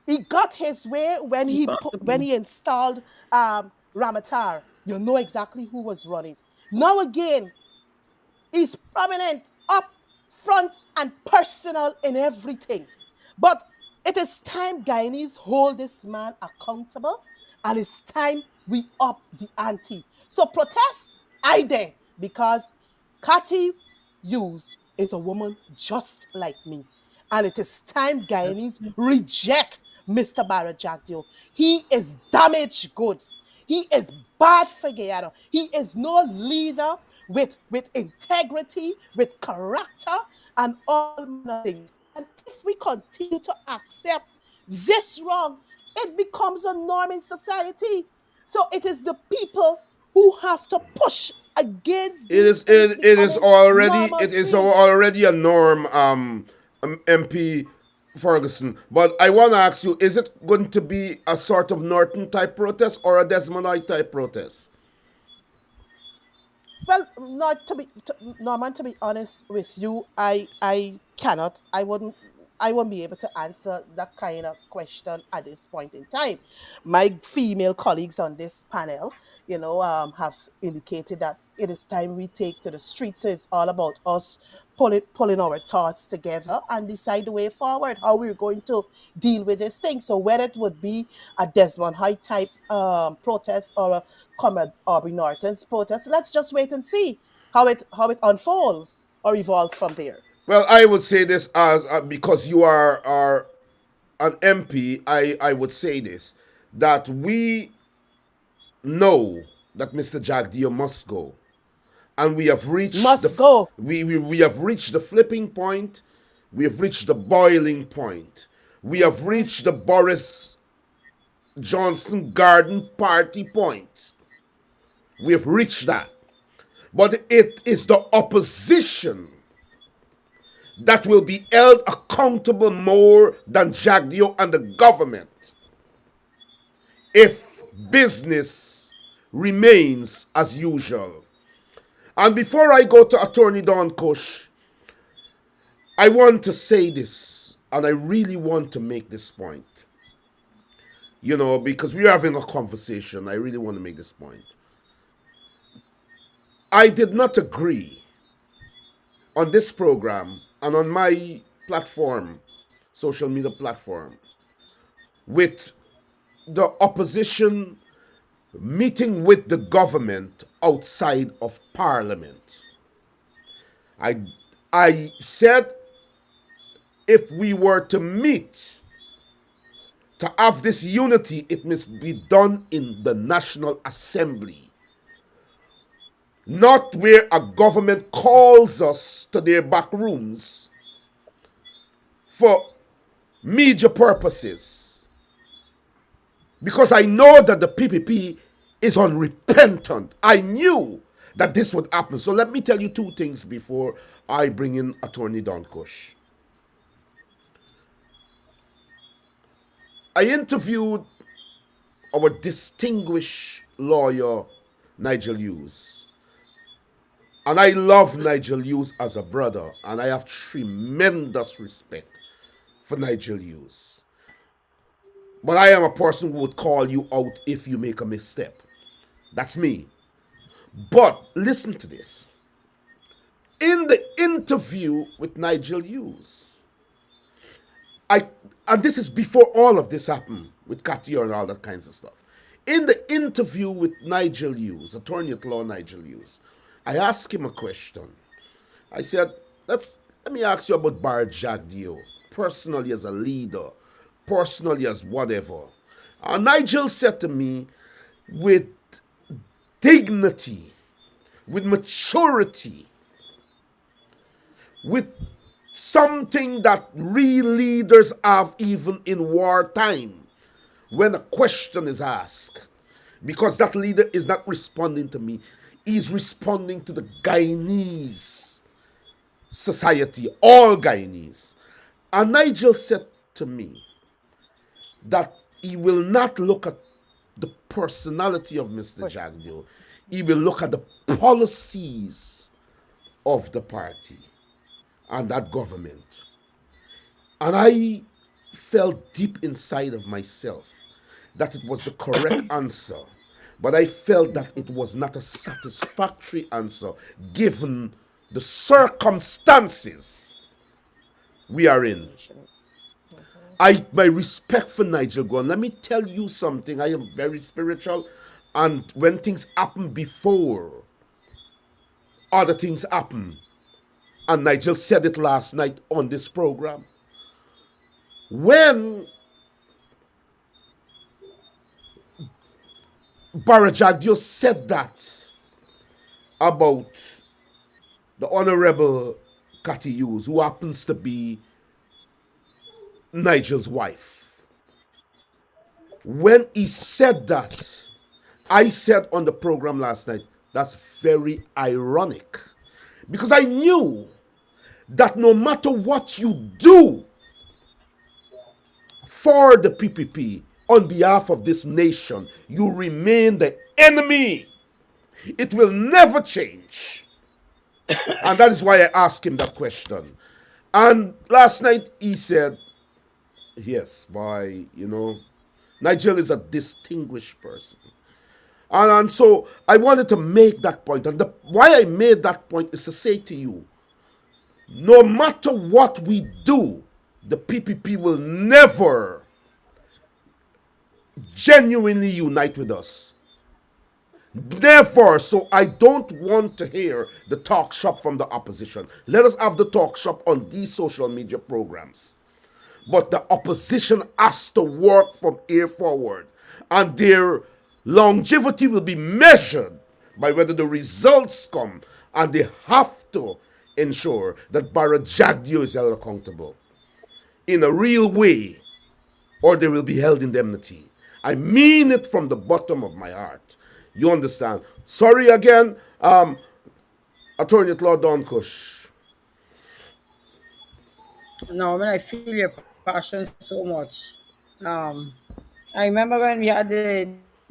He got his way when Impossible. he installed Ramatar. You know exactly who was running. Now again, he's prominent, up front, and personal in everything. But it is time Guyanese hold this man accountable, and it's time we up the ante. So protest, I dare, because Cathy Hughes is a woman just like me. And it is time That's Guyanese reject Mr. Bharrat Jagdeo. He is damaged goods. He is bad for Guyana. He is no leader with integrity, with character, and all manner of things. And if we continue to accept this wrong, it becomes a norm in society. So it is the people who have to push against It these is things becoming it is normalcy. already a norm, MP Ferguson. But I want to ask you: is it going to be a sort of Norton type protest or a Desmondite type protest? Well, not to be Norman. To be honest with you, I cannot. I wouldn't. I won't be able to answer that kind of question at this point in time. My female colleagues on this panel, have indicated that it is time we take to the streets. So it's all about us pulling our thoughts together and decide the way forward, how we're going to deal with this thing. So whether it would be a Desmond High type protest or a Comrade Aubrey Norton's protest, let's just wait and see how it unfolds or evolves from there. Well, I would say this as because you are an MP, I would say this that we know that Mr. Jagdeo must go, and we have reached Must go. we have reached the flipping point. We have reached the boiling point. We have reached the Boris Johnson Garden Party point. We have reached that. But it is the opposition that will be held accountable more than Jagdeo and the government if business remains as usual. And before I go to Attorney Don Kush, I want to say this, and I really want to make this point. Because we're having a conversation, I really want to make this point. I did not agree on this program and on my platform, social media platform, with the opposition meeting with the government outside of Parliament. I said if we were to meet to have this unity, it must be done in the National Assembly. Not where a government calls us to their back rooms for media purposes. Because I know that the PPP is unrepentant. I knew that this would happen. So let me tell you two things before I bring in Attorney Don Kush. I interviewed our distinguished lawyer, Nigel Hughes. And I love Nigel Hughes as a brother, and I have tremendous respect for Nigel Hughes. But I am a person who would call you out if you make a misstep. That's me. But listen to this. In the interview with Nigel Hughes, and this is before all of this happened with Cathy and all that kinds of stuff. In the interview with Nigel Hughes, attorney at law Nigel Hughes, I asked him a question. I said, let me ask you about Bharrat Jagdeo, personally as a leader, personally as whatever. And Nigel said to me, with dignity, with maturity, with something that real leaders have even in wartime, when a question is asked, because that leader is not responding to me, he's responding to the Guyanese society, all Guyanese. And Nigel said to me that he will not look at the personality of Mr. Jagdeo, he will look at the policies of the party and that government. And I felt deep inside of myself that it was the correct answer, but I felt that it was not a satisfactory answer given the circumstances we are in. My respect for Nigel Gwan. Let me tell you something. I am very spiritual, and when things happen before other things happen, and Nigel said it last night on this program, when Bharrat Jagdeo said that about the Honorable Cathy Hughes, who happens to be Nigel's wife. When he said that, I said on the program last night, that's very ironic. Because I knew that no matter what you do for the PPP on behalf of this nation, you remain the enemy. It will never change. And that is why I asked him that question. And last night he said, yes, Nigel is a distinguished person. And so I wanted to make that point. And why I made that point is to say to you, no matter what we do, the PPP will never genuinely unite with us. Never. So I don't want to hear the talk shop from the opposition. Let us have the talk shop on these social media programs. But the opposition has to work from here forward. And their longevity will be measured by whether the results come. And they have to ensure that Bharrat Jagdeo is held accountable in a real way, or they will be held indemnity. I mean it from the bottom of my heart. You understand? Sorry again, Attorney at Law Don Kush. No, I mean, I feel your passion so much. Um, I remember when we had the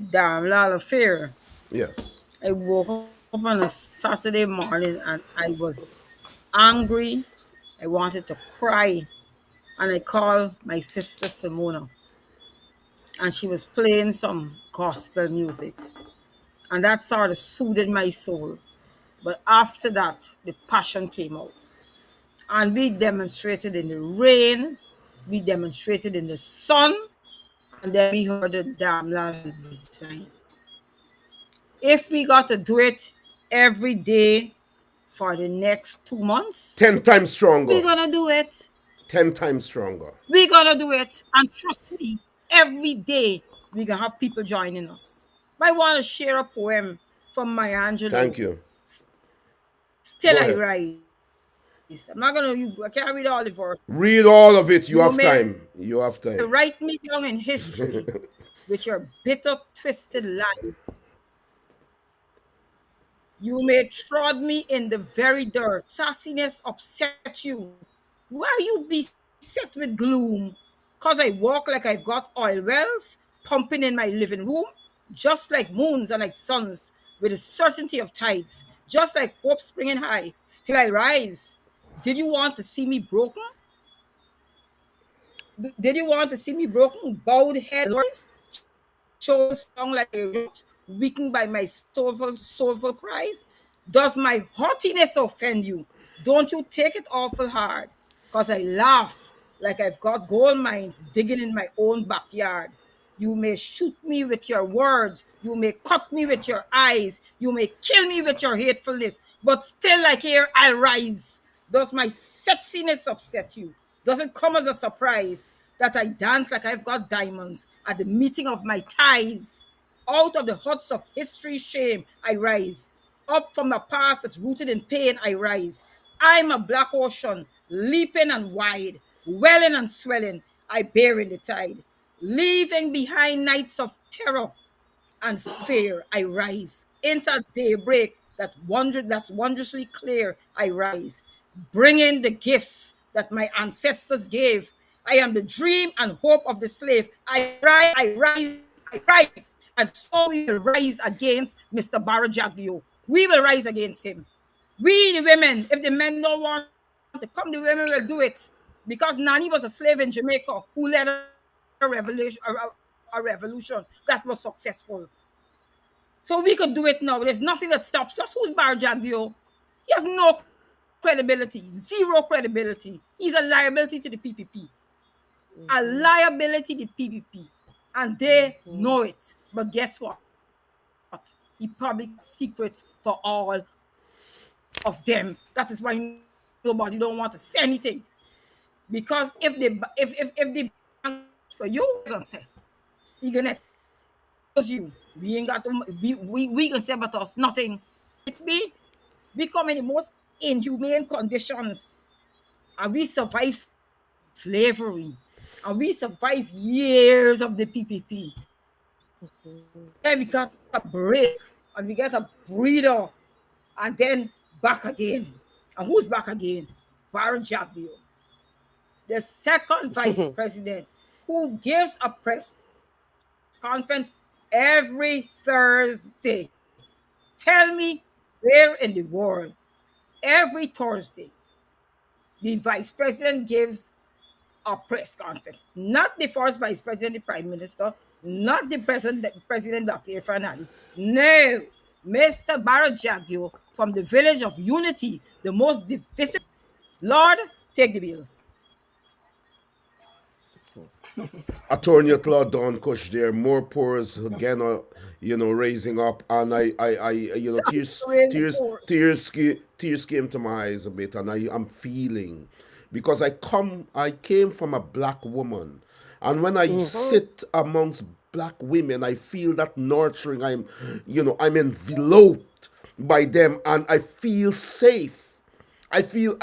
damn Lala Fair. Yes. I woke up on a Saturday morning and I was angry. I wanted to cry. And I called my sister Simona. And she was playing some gospel music. And that sort of soothed my soul. But after that, the passion came out. And we demonstrated in the rain, we demonstrated in the sun, and then we heard the damn land resign. If we got to do it every day for the next 2 months, 10 times we're stronger. gonna do it. 10 times stronger. We're gonna do it. And trust me, every day we're gonna have people joining us. I want to share a poem from Maya Thank Angelou. you. Still Go I ahead. rise. I can't read all the verses. Read all of it. You You have may time. write You me have down time. in history with your bitter, twisted lies. You may trod me in the very dirt. Sassiness upset you. Why are you beset with gloom? Cause I walk like I've got oil wells pumping in my living room, just like moons and like suns, with the certainty of tides, just like hope springing high. Still I rise. Did you want to see me broken? Did you want to see me broken, bowed head rise, shoulders strong like a rock, weakened by my soulful cries? Does my haughtiness offend you? Don't you take it awful hard, cause I laugh like I've got gold mines digging in my own backyard. You may shoot me with your words, you may cut me with your eyes, you may kill me with your hatefulness, but still, like here, I'll rise. Does my sexiness upset you? Does it come as a surprise that I dance like I've got diamonds at the meeting of my ties? Out of the huts of history's shame, I rise. Up from the past that's rooted in pain, I rise. I'm a black ocean, leaping and wide, welling and swelling, I bear in the tide. Leaving behind nights of terror and fear, I rise. Into daybreak that's wondrously clear, I rise. Bringing the gifts that my ancestors gave. I am the dream and hope of the slave. I rise. And so we will rise against Mr. Bharrat Jagdeo. We will rise against him. We, the women, if the men don't want to come, the women will do it. Because Nani was a slave in Jamaica who led a revolution that was successful. So we could do it now. There's nothing that stops us. Who's Bharrat Jagdeo? He has no credibility, zero credibility. He's a liability to the PPP. A Mm-hmm. liability to the PPP. And they Mm-hmm. know it. But guess what? He probably kept secrets for all of them. That is why nobody don't want to say anything. Because if the bank for you, what are you gonna say? You gonna expose you. We ain't got to, we can say about us nothing. We come in the most inhumane conditions, and we survive slavery, and we survive years of the PPP. Mm-hmm. Then we got a break, and we get a breather, and then back again. And who's back again? Bharrat Jagdeo, the second vice president, who gives a press conference every Thursday. Tell me where in the world every Thursday the vice president gives a press conference. Not the first vice president, the prime minister, not the president Dr. Irfan Ali. No, Mr. Bharrat Jagdeo from the village of Unity, the most divisive. Lord, take the bill. Attorney at law Don Kush there, more pores again, raising up, and Sorry tears, to raise the tears, force. tears came to my eyes a bit, and I'm feeling, because I came from a black woman, and when I sit amongst black women, I feel that nurturing. I'm enveloped by them, and I feel safe. I feel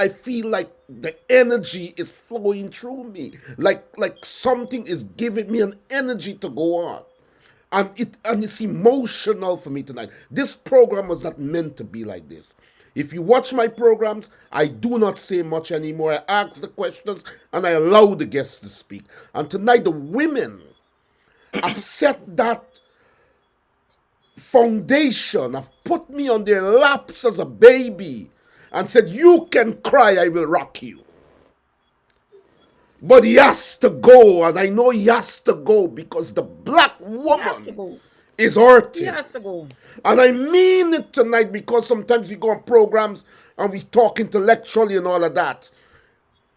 like the energy is flowing through me. Like something is giving me an energy to go on. And it's emotional for me tonight. This program was not meant to be like this. If you watch my programs, I do not say much anymore. I ask the questions and I allow the guests to speak. And tonight the women have set that foundation, have put me on their laps as a baby and said, "You can cry, I will rock you." But he has to go, and I know he has to go because the black He has to woman go. is He hurting. has to go. And I mean it tonight, because sometimes we go on programs and we talk intellectually and all of that.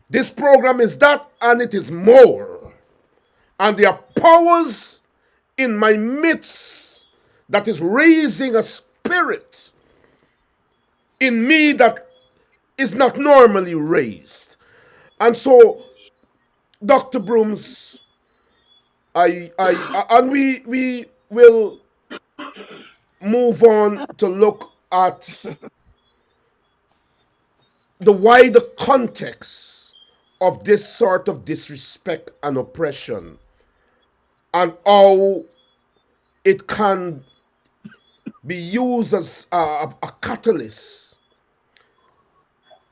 This program is that, and it is more. And there are powers in my midst that is raising a spirit in me that is not normally raised. And so, Dr. Brooms, and we will move on to look at the wider context of this sort of disrespect and oppression, and how it can be used as a catalyst,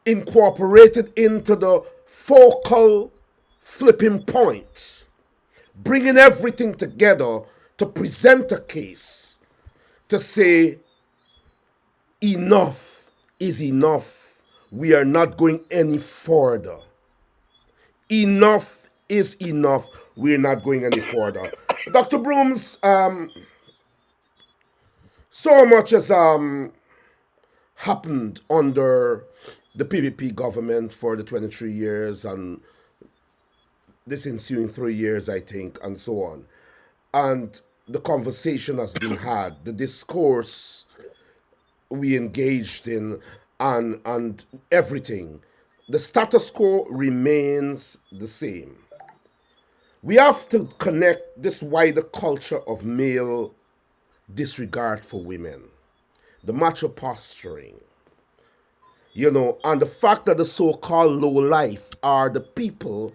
incorporated into the focal flipping point, bringing everything together to present a case to say enough is enough. We are not going any further. Enough is enough. We're not going any further. Dr. Brooms, so much has happened under the PPP government for the 23 years and this ensuing 3 years, I think, and so on. And the conversation has been had, the discourse we engaged in, and everything. The status quo remains the same. We have to connect this wider culture of male disregard for women, the macho posturing, and the fact that the so-called low life are the people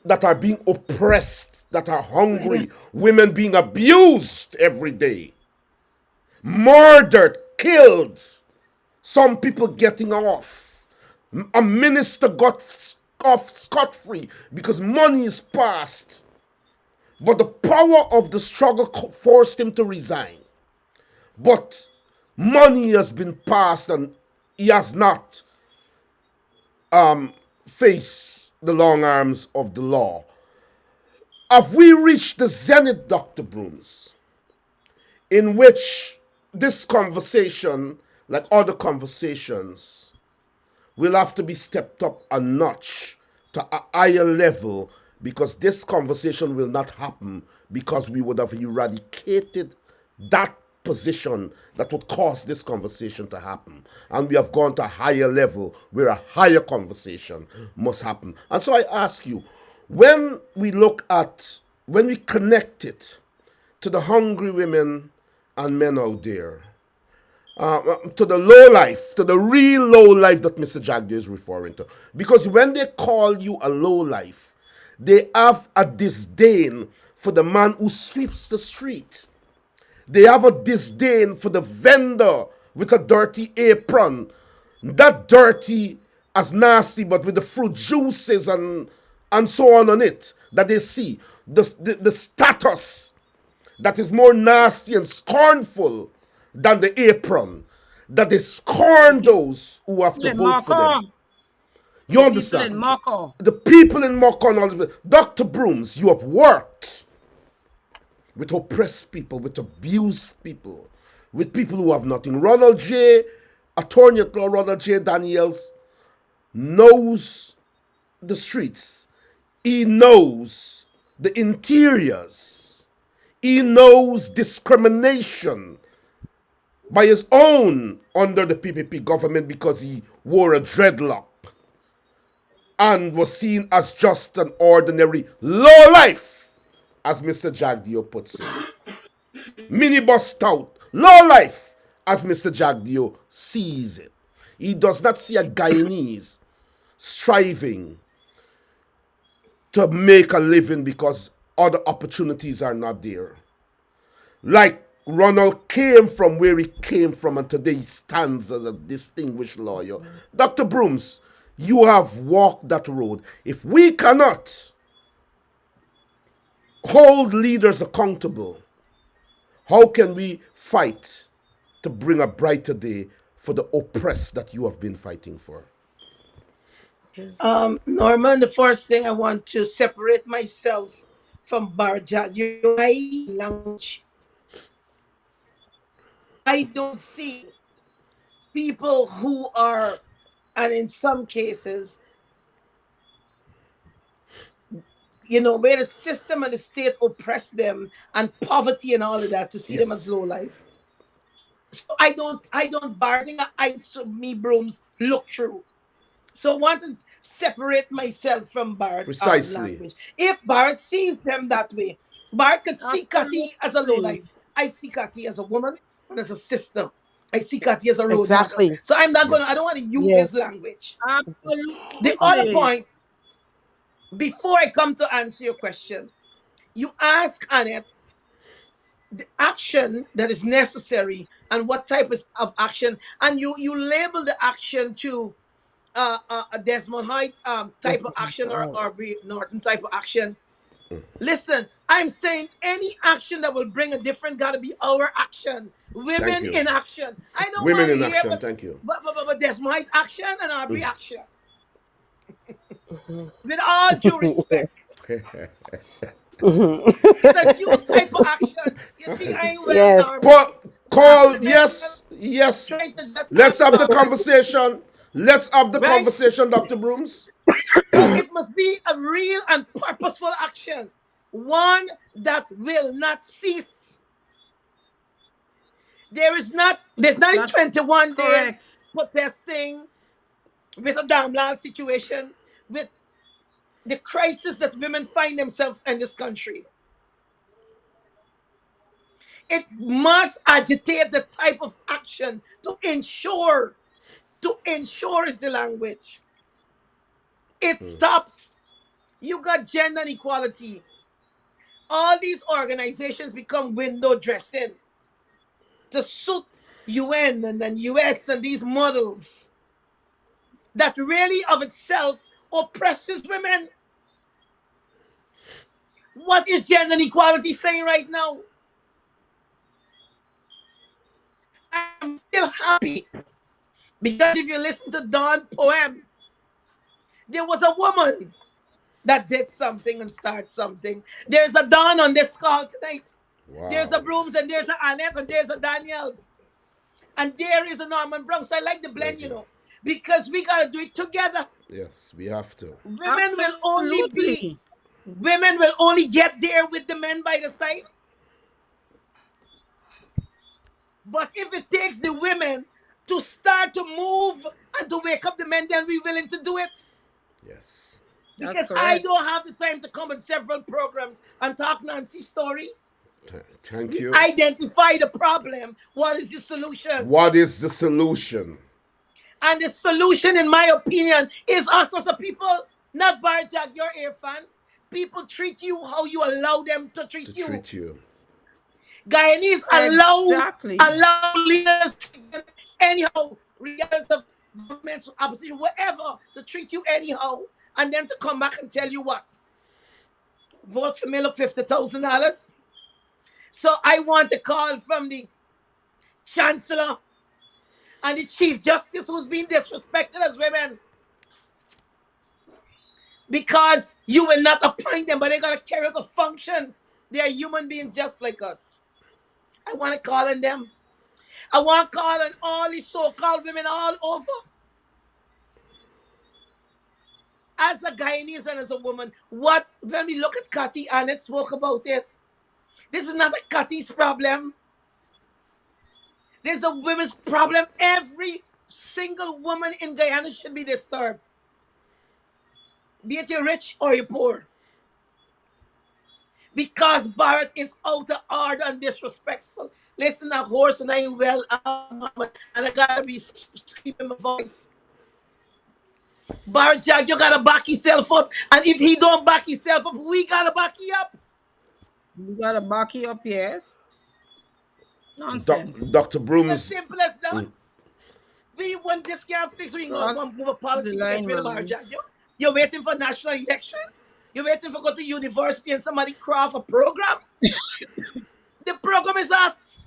that are being oppressed, that are hungry, women being abused every day, murdered, killed, some people getting off. A minister got off scot-free because money is passed. But the power of the struggle forced him to resign. But money has been passed and he has not faced the long arms of the law. Have we reached the zenith, Dr. Brooms, in which this conversation, like other conversations, will have to be stepped up a notch to a higher level, because this conversation will not happen because we would have eradicated that position that would cause this conversation to happen. And we have gone to a higher level where a higher conversation must happen. And so I ask you, when we connect it to the hungry women and men out there, to the low life, to the real low life that Mr. Jagdeo is referring to. Because when they call you a low life, they have a disdain for the man who sweeps the street. They have a disdain for the vendor with a dirty apron. Not dirty as nasty, but with the fruit juices and so on it that they see. The status that is more nasty and scornful than the apron, that they scorn those who have to Le vote for them. Marco. You People understand? in Moko. The people in Moko and all this. Dr. Brooms, you have worked with oppressed people, with abused people, with people who have nothing. Ronald J., Attorney at Law Ronald J. Daniels, knows the streets. He knows the interiors. He knows discrimination by his own under the PPP government because he wore a dreadlock and was seen as just an ordinary low life, as Mr. Jagdeo puts it. Minibus stout, low life, as Mr. Jagdeo sees it. He does not see a Guyanese striving to make a living because other opportunities are not there. Like Ronald came from where he came from, and today he stands as a distinguished lawyer. Dr. Brooms, you have walked that road. If we cannot hold leaders accountable, how can we fight to bring a brighter day for the oppressed that you have been fighting for? Norman, the first thing I want to separate myself from Bharrat Jagdeo. My language. I don't see people who are, and in some cases, where the system and the state oppress them and poverty and all of that, to see them as Yes, low life. So I don't barring eyes of me Brooms look through. So I want to separate myself from Bharat precisely. language. If Bharat sees them that way, Bharat could see Cathy as a low Absolutely. life. I see Cathy as a woman and as a sister. I see Cathy as a role model. Exactly. So I don't Yes. want to use his Yes. language. The other Absolutely. point, before I come to answer your question, you ask Anet the action that is necessary and what type of action, and you label the action to a Desmond Hyde Yes. type of action, or Oh, Brie Norton type of action. Listen, I'm saying any action that will bring a different got to be our action. Thank Women you. in action. I don't Women want to in hear action, thank you. but Desmond Hyde action and Aubrey action. With all due respect, it's a new type of action. You see, I ain't well yes. now. Call, Well, yes, yes. trying to just Let's have the answer, conversation. Let's have the right? conversation, Dr. Brooms. So it must be a real and purposeful action, one that will not cease. There's not in That's 21 days correct. protesting with a damn land situation, with the crisis that women find themselves in this country. It must agitate the type of action to ensure is the language. It stops. You got gender inequality. All these organizations become window dressing to suit UN and then US and these models that really of itself oppresses women. What is gender equality saying right now? I'm still happy because if you listen to Dawn poem, there was a woman that did something and started something. There's a Dawn on this call tonight. There's a Wow. Brooms and there's a Anet and there's a Daniels. And there is a Norman Brooks. I like the blend, Thank you. because we gotta do it together. Yes, we have to. Women will only be Absolutely. women will only get there with the men by the side. But if it takes the women to start to move and to wake up the men, then we're willing to do it. Yes. That's Because I correct. don't have the time to come on several programs and talk Nancy's story. Thank We you. identify the problem. What is the solution? What is the solution And the solution, in my opinion, is us as a people, not Barjack, your ear fan. People treat you how you allow them to to treat you. treat you? Guyanese allow Exactly. allow leaders to treat them anyhow, regardless of governments, opposition, whatever, to treat you anyhow, and then to come back and tell you what? Vote for me, look, $50,000. So I want a call from the chancellor and the chief justice who's being disrespected as women. because you will not appoint them, but they're gonna carry out a function. They are human beings just like us. I want to call on them. I want to call on all these so-called women all over. As a Guyanese and as a woman, what when we look at Cathy, Anet spoke about it. This is not a Cathy's problem. There's a women's problem. Every single woman in Guyana should be disturbed. Be it you're rich or you're poor. Because Bharat is out of order and disrespectful. Listen, a horse and I well, and I gotta be keeping my voice. Bharat Jagdeo, you gotta back yourself up. And if he don't back himself up, we gotta back you up. You gotta back you up, yes. Nonsense. Dr. It's as Brooms, simple as that. We want this can't fix, we ain't gonna move a policy to get rid of Bharat Jagdeo. You're waiting for national election? You're waiting for go to university and somebody craft a program? The program is us.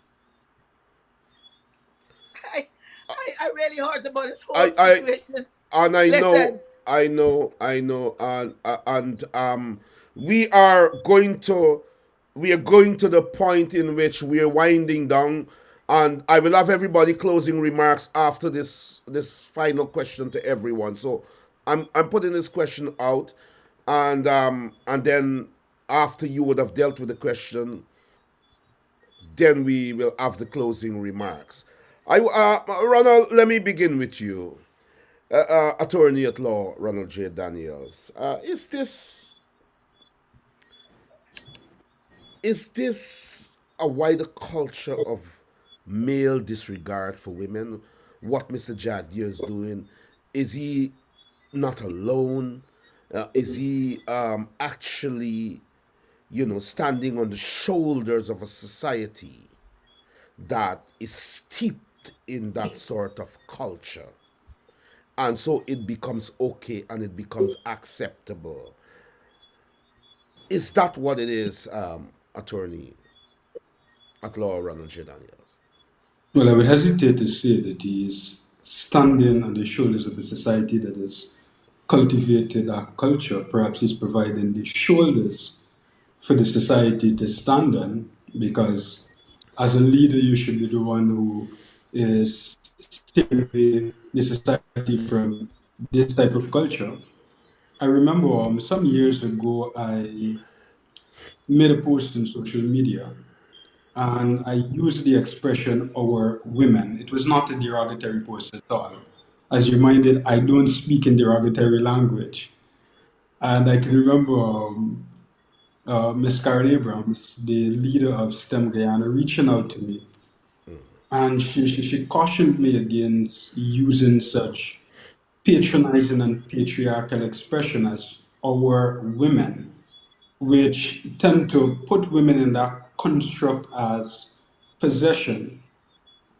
I really heard about this whole situation. And I Listen. know, and we are going to the point in which we are winding down, and I will have everybody closing remarks after this final question to everyone. So I'm putting this question out, and then after you would have dealt with the question, then we will have the closing remarks. Ronald, let me begin with you. Attorney at law Ronald J. Daniels. Is this a wider culture of male disregard for women? What Mr. Jagdeo is doing, is he not alone? Is he actually, standing on the shoulders of a society that is steeped in that sort of culture? And so it becomes okay and it becomes acceptable. Is that what it is, attorney at law Ronald J. Daniels? Well, I would hesitate to say that he is standing on the shoulders of a society that has cultivated a culture. Perhaps he's providing the shoulders for the society to stand on, because as a leader, you should be the one who is steering the society from this type of culture. I remember some years ago, I made a post on social media and I used the expression our women. It was not a derogatory post at all. As you're reminded, I don't speak in derogatory language. And I can remember Ms. Karen Abrams, the leader of STEM Guyana, reaching out to me. And she cautioned me against using such patronizing and patriarchal expression as our women, which tend to put women in that construct as possession.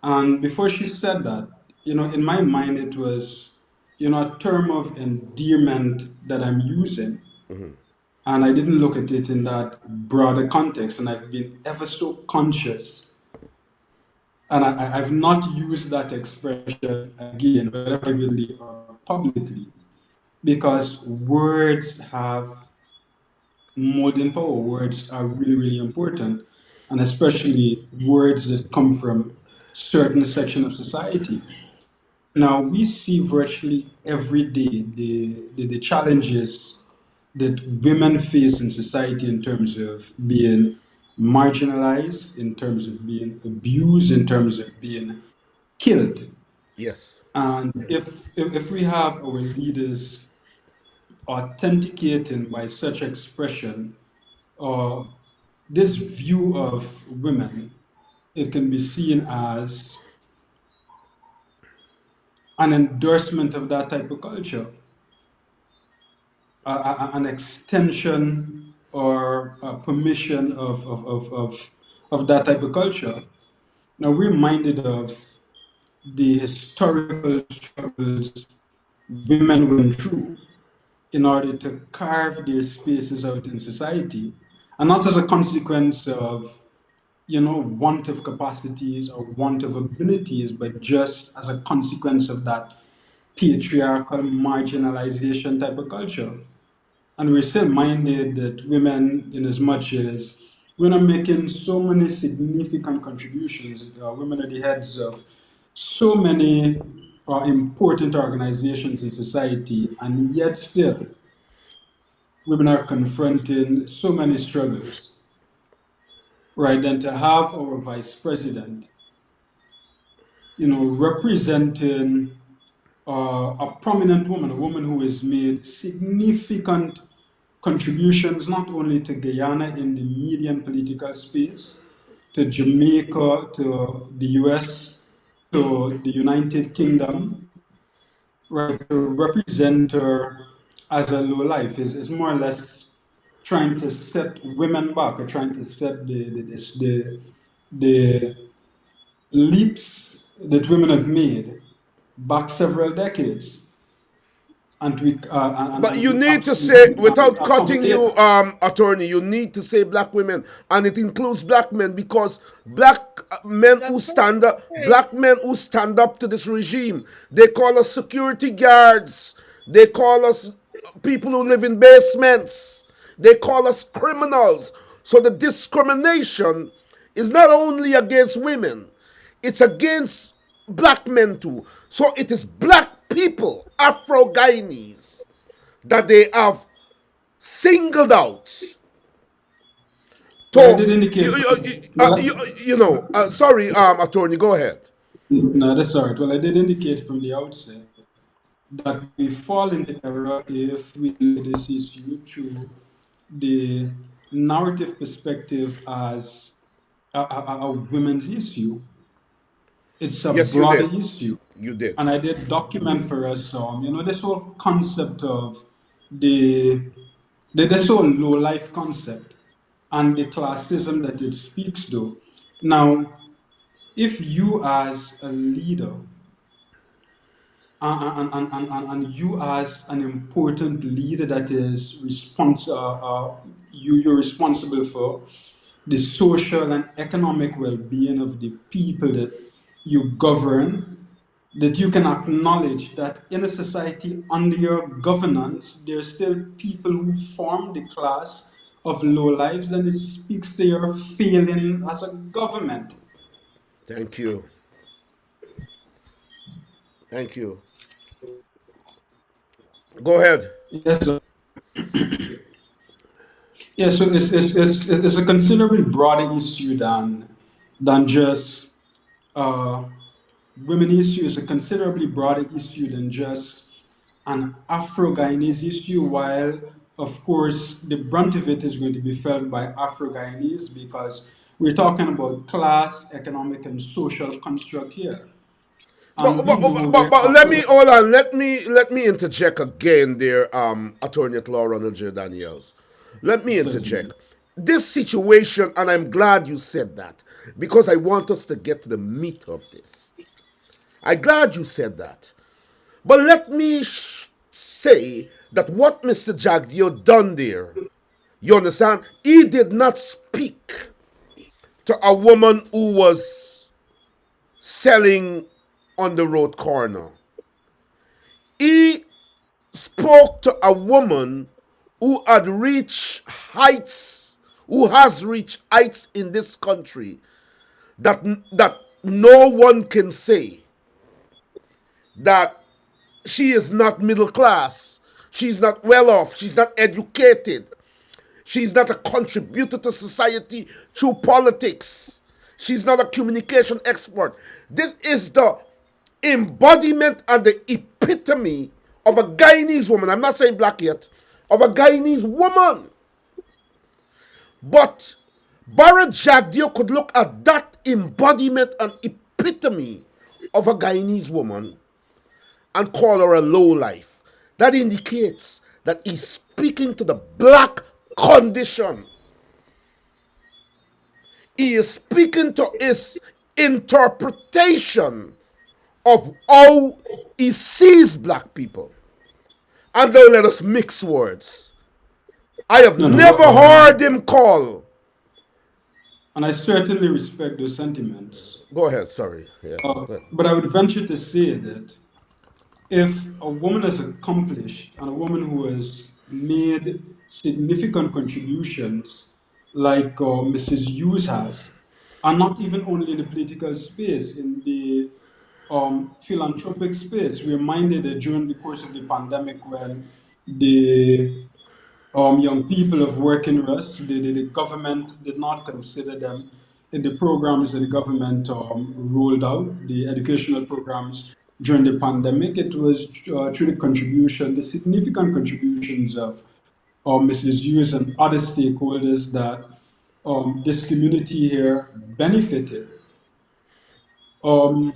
And before she said that, in my mind, it was, a term of endearment that I'm using. And I didn't look at it in that broader context. And I've been ever so conscious. And I've not used that expression again, whether privately or publicly, because words have molding power. Words are really, really important, and especially words that come from certain section of society. Now we see virtually every day the challenges that women face in society in terms of being marginalized, in terms of being abused, in terms of being killed. Yes. And if we have our leaders authenticating by such expression or this view of women, it can be seen as an endorsement of that type of culture, an extension or a permission of that type of culture. Now we're reminded of the historical struggles women went through in order to carve their spaces out in society, and not as a consequence of want of capacities or want of abilities, but just as a consequence of that patriarchal marginalization type of culture. and we're still minded that women, in as much as we're not making so many significant contributions, women are the heads of so many important organizations in society, and yet still women are confronting so many struggles, right? And to have our vice president, representing a prominent woman, a woman who has made significant contributions not only to Guyana in the media and political space, to Jamaica, to the US, to the United Kingdom, right? To represent her as a low life is more or less trying to set women back, or trying to set the leaps that women have made back several decades, and But you we need to say, absolutely without cutting accommodate you, that. attorney, you need to say black women, and it includes black men, because black men who That's stand up, right. black men who stand up to this regime, they call us security guards, they call us people who live in basements, they call us criminals. So the discrimination is not only against women, it's against black men too. So it is black people, Afro Guyanese, that they have singled out Well, I to did indicate sorry, attorney, go ahead. no, that's all right. Well, I did indicate from the outset that we fall into error if we look at this issue through the narrative perspective as a women's issue. It's a Yes, you broader did. issue. You did. And I did document for us, this whole concept of the, this whole low life concept and the classism that it speaks to. Now, if you as a leader and you as an important leader that is you're responsible for the social and economic well-being of the people that you govern, that you can acknowledge that in a society under your governance there are still people who form the class of low lives, then it speaks to your failing as a government. Thank you. Thank you. Go ahead. Yes, sir. Yeah, so it's a considerably broader issue than just uh, women issue. Is a considerably broader issue than just an Afro-Guyanese issue, while of course the brunt of it is going to be felt by Afro-Guyanese, because we're talking about class, economic, and social construct here. But, And we but, know but, where but let me hold on. Let me interject again there, Attorney at Law Ronald J. Daniels. Let me interject. certainly. This situation, and I'm glad you said that, because I want us to get to the meat of this. I'm glad you said that. But let me say that what Mr. Jagdeo done there, you understand, he did not speak to a woman who was selling on the road corner. He spoke to a woman who had reached heights, who has reached heights in this country that no one can say that she is not middle class, she's not well off, she's not educated, she's not a contributor to society through politics, she's not a communication expert. This is the embodiment and the epitome of a Guyanese woman. I'm not saying black yet, of a Guyanese woman. But Bharrat Jagdeo could look at that embodiment and epitome of a Guyanese woman and call her a low life. That indicates that he's speaking to the black condition. He is speaking to his interpretation of how he sees black people. And don't let us mix words. I have No, no, never heard him call. and I certainly respect those sentiments. Go ahead, sorry. Yeah. Go ahead. But I would venture to say that if a woman is accomplished and a woman who has made significant contributions like Mrs. Hughes has, and not even only in the political space, in the philanthropic space. We're reminded that during the course of the pandemic, when the young people of working rights, the government did not consider them in the programs that the government rolled out, the educational programs during the pandemic. It was through the significant contributions of Mrs. Hughes and other stakeholders that this community here benefited. Um,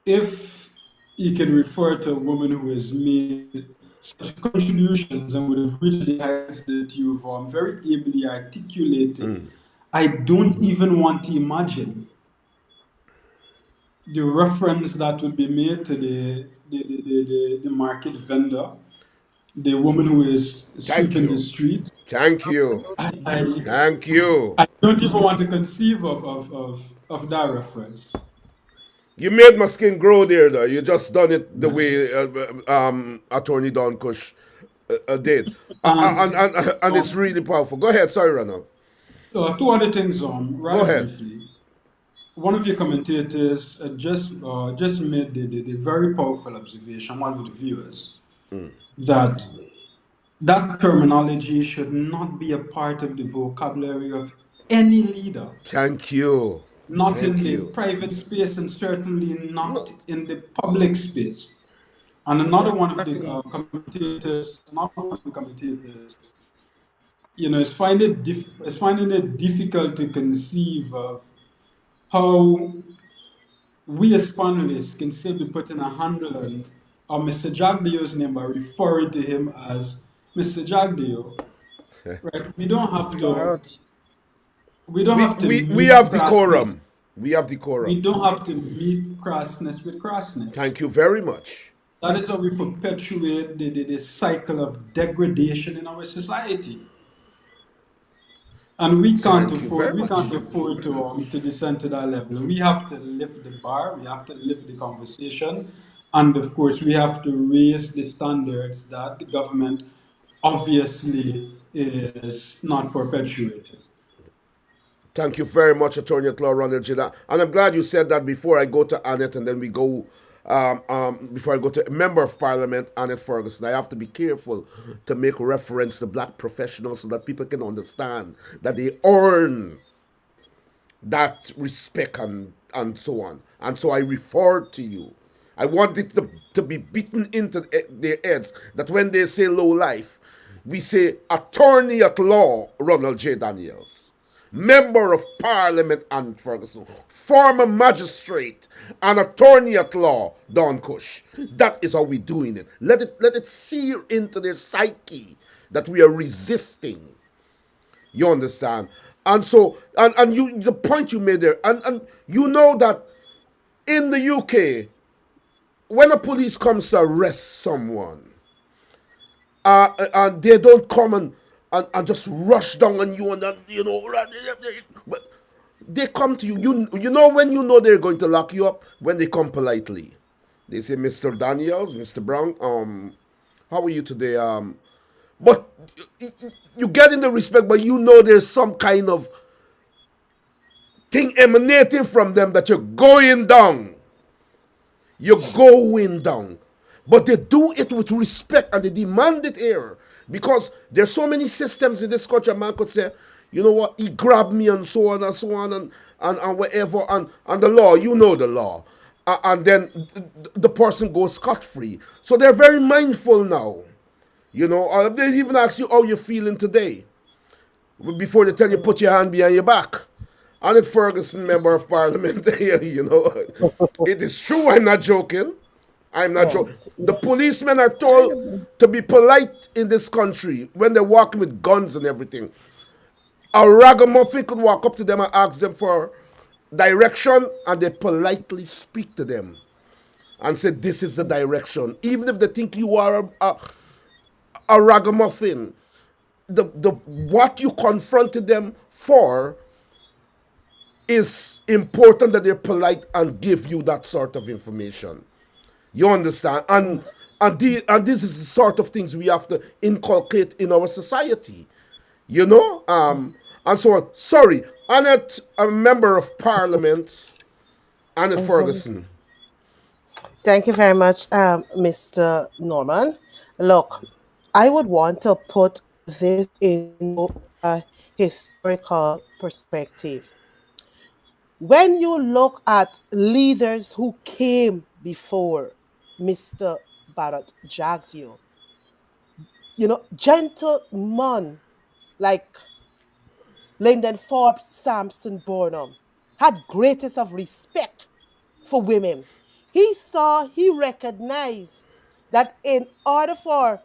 if he can refer to a woman who has made such contributions and would have reached the heights that you've very ably articulated, I don't even want to imagine the reference that would be made to the market vendor, the woman who is Thank sweeping the you. street. Thank you. I, Thank you. I don't even want to conceive of that reference. You made my skin grow there, though. You just done it the way Attorney Don Kush did. And And it's um, really powerful. Go ahead. Sorry, Ronald. two other things, Go rather ahead. briefly. One of your commentators just made the very powerful observation, one of the viewers, that that terminology should not be a part of the vocabulary of any leader, Thank you. not in Thank the you. private space and certainly not No, in the public space. And another one of the Definitely. commentators, is finding it difficult to conceive of how we as panelists can simply put in a handle on Mr. Jagdeo's name by referring to him as Mr. Jagdeo. Right? Bharat. We don't have to we meet have crassness. decorum. We have decorum. We don't have to meet crassness with crassness. Thank you very much. That is how we perpetuate the cycle of degradation in our society. And Thank you very we much. can't afford to descend to that level. We have to lift the bar, we have to lift the conversation, and of course, we have to raise the standards that the government obviously is not perpetuating. Thank you very much, Attorney at Law Ronald Jida. And I'm glad you said that before I go to Anet and then we go, before I go to a Member of Parliament, Anet Ferguson. I have to be careful to make reference to black professionals so that people can understand that they earn that respect and so on. And so I refer to you. I want it to be beaten into their heads that when they say low life, we say attorney at law Ronald J. Daniels, member of parliament Anet Ferguson, former magistrate and attorney at law Don Kush. That is how we're doing it. Let it sear into their psyche that we are resisting. You understand? And so, and you, the point you made there, and you know that in the UK, when a police comes to arrest someone, and they don't come and just rush down on you and then, but they come to you. You know when you know they're going to lock you up? When they come politely. They say, Mr. Daniels, Mr. Brown, how are you today? But you get in the respect, but you know there's some kind of thing emanating from them that you're going down. You're going down. But they do it with respect and they demand it here. Because there's so many systems in this country, a man could say, you know what, he grabbed me and so on and so on and whatever, and the law, you know the law. And then the person goes scot-free. So they're very mindful now. They even ask you how you're feeling today before they tell you put your hand behind your back. Anet Ferguson, member of parliament, it is true. I'm not joking. I'm not joking. Yes. The policemen are told to be polite in this country when they're walking with guns and everything. A ragamuffin could walk up to them and ask them for direction, and they politely speak to them and say, "This is the direction," even if they think you are a ragamuffin. The what you confronted them for is important, that they're polite and give you that sort of information. You understand? And this is the sort of things we have to inculcate in our society, you know, and so on. Sorry, Annette, a member of Parliament, Anet Mhm. Ferguson. Thank you very much, Mr. Norman. Look, I would want to put this into a historical perspective. When you look at leaders who came before Mr. Bharat Jagdeo, gentlemen like Lyndon Forbes, Samson Burnham had greatest of respect for women. He recognized that in order for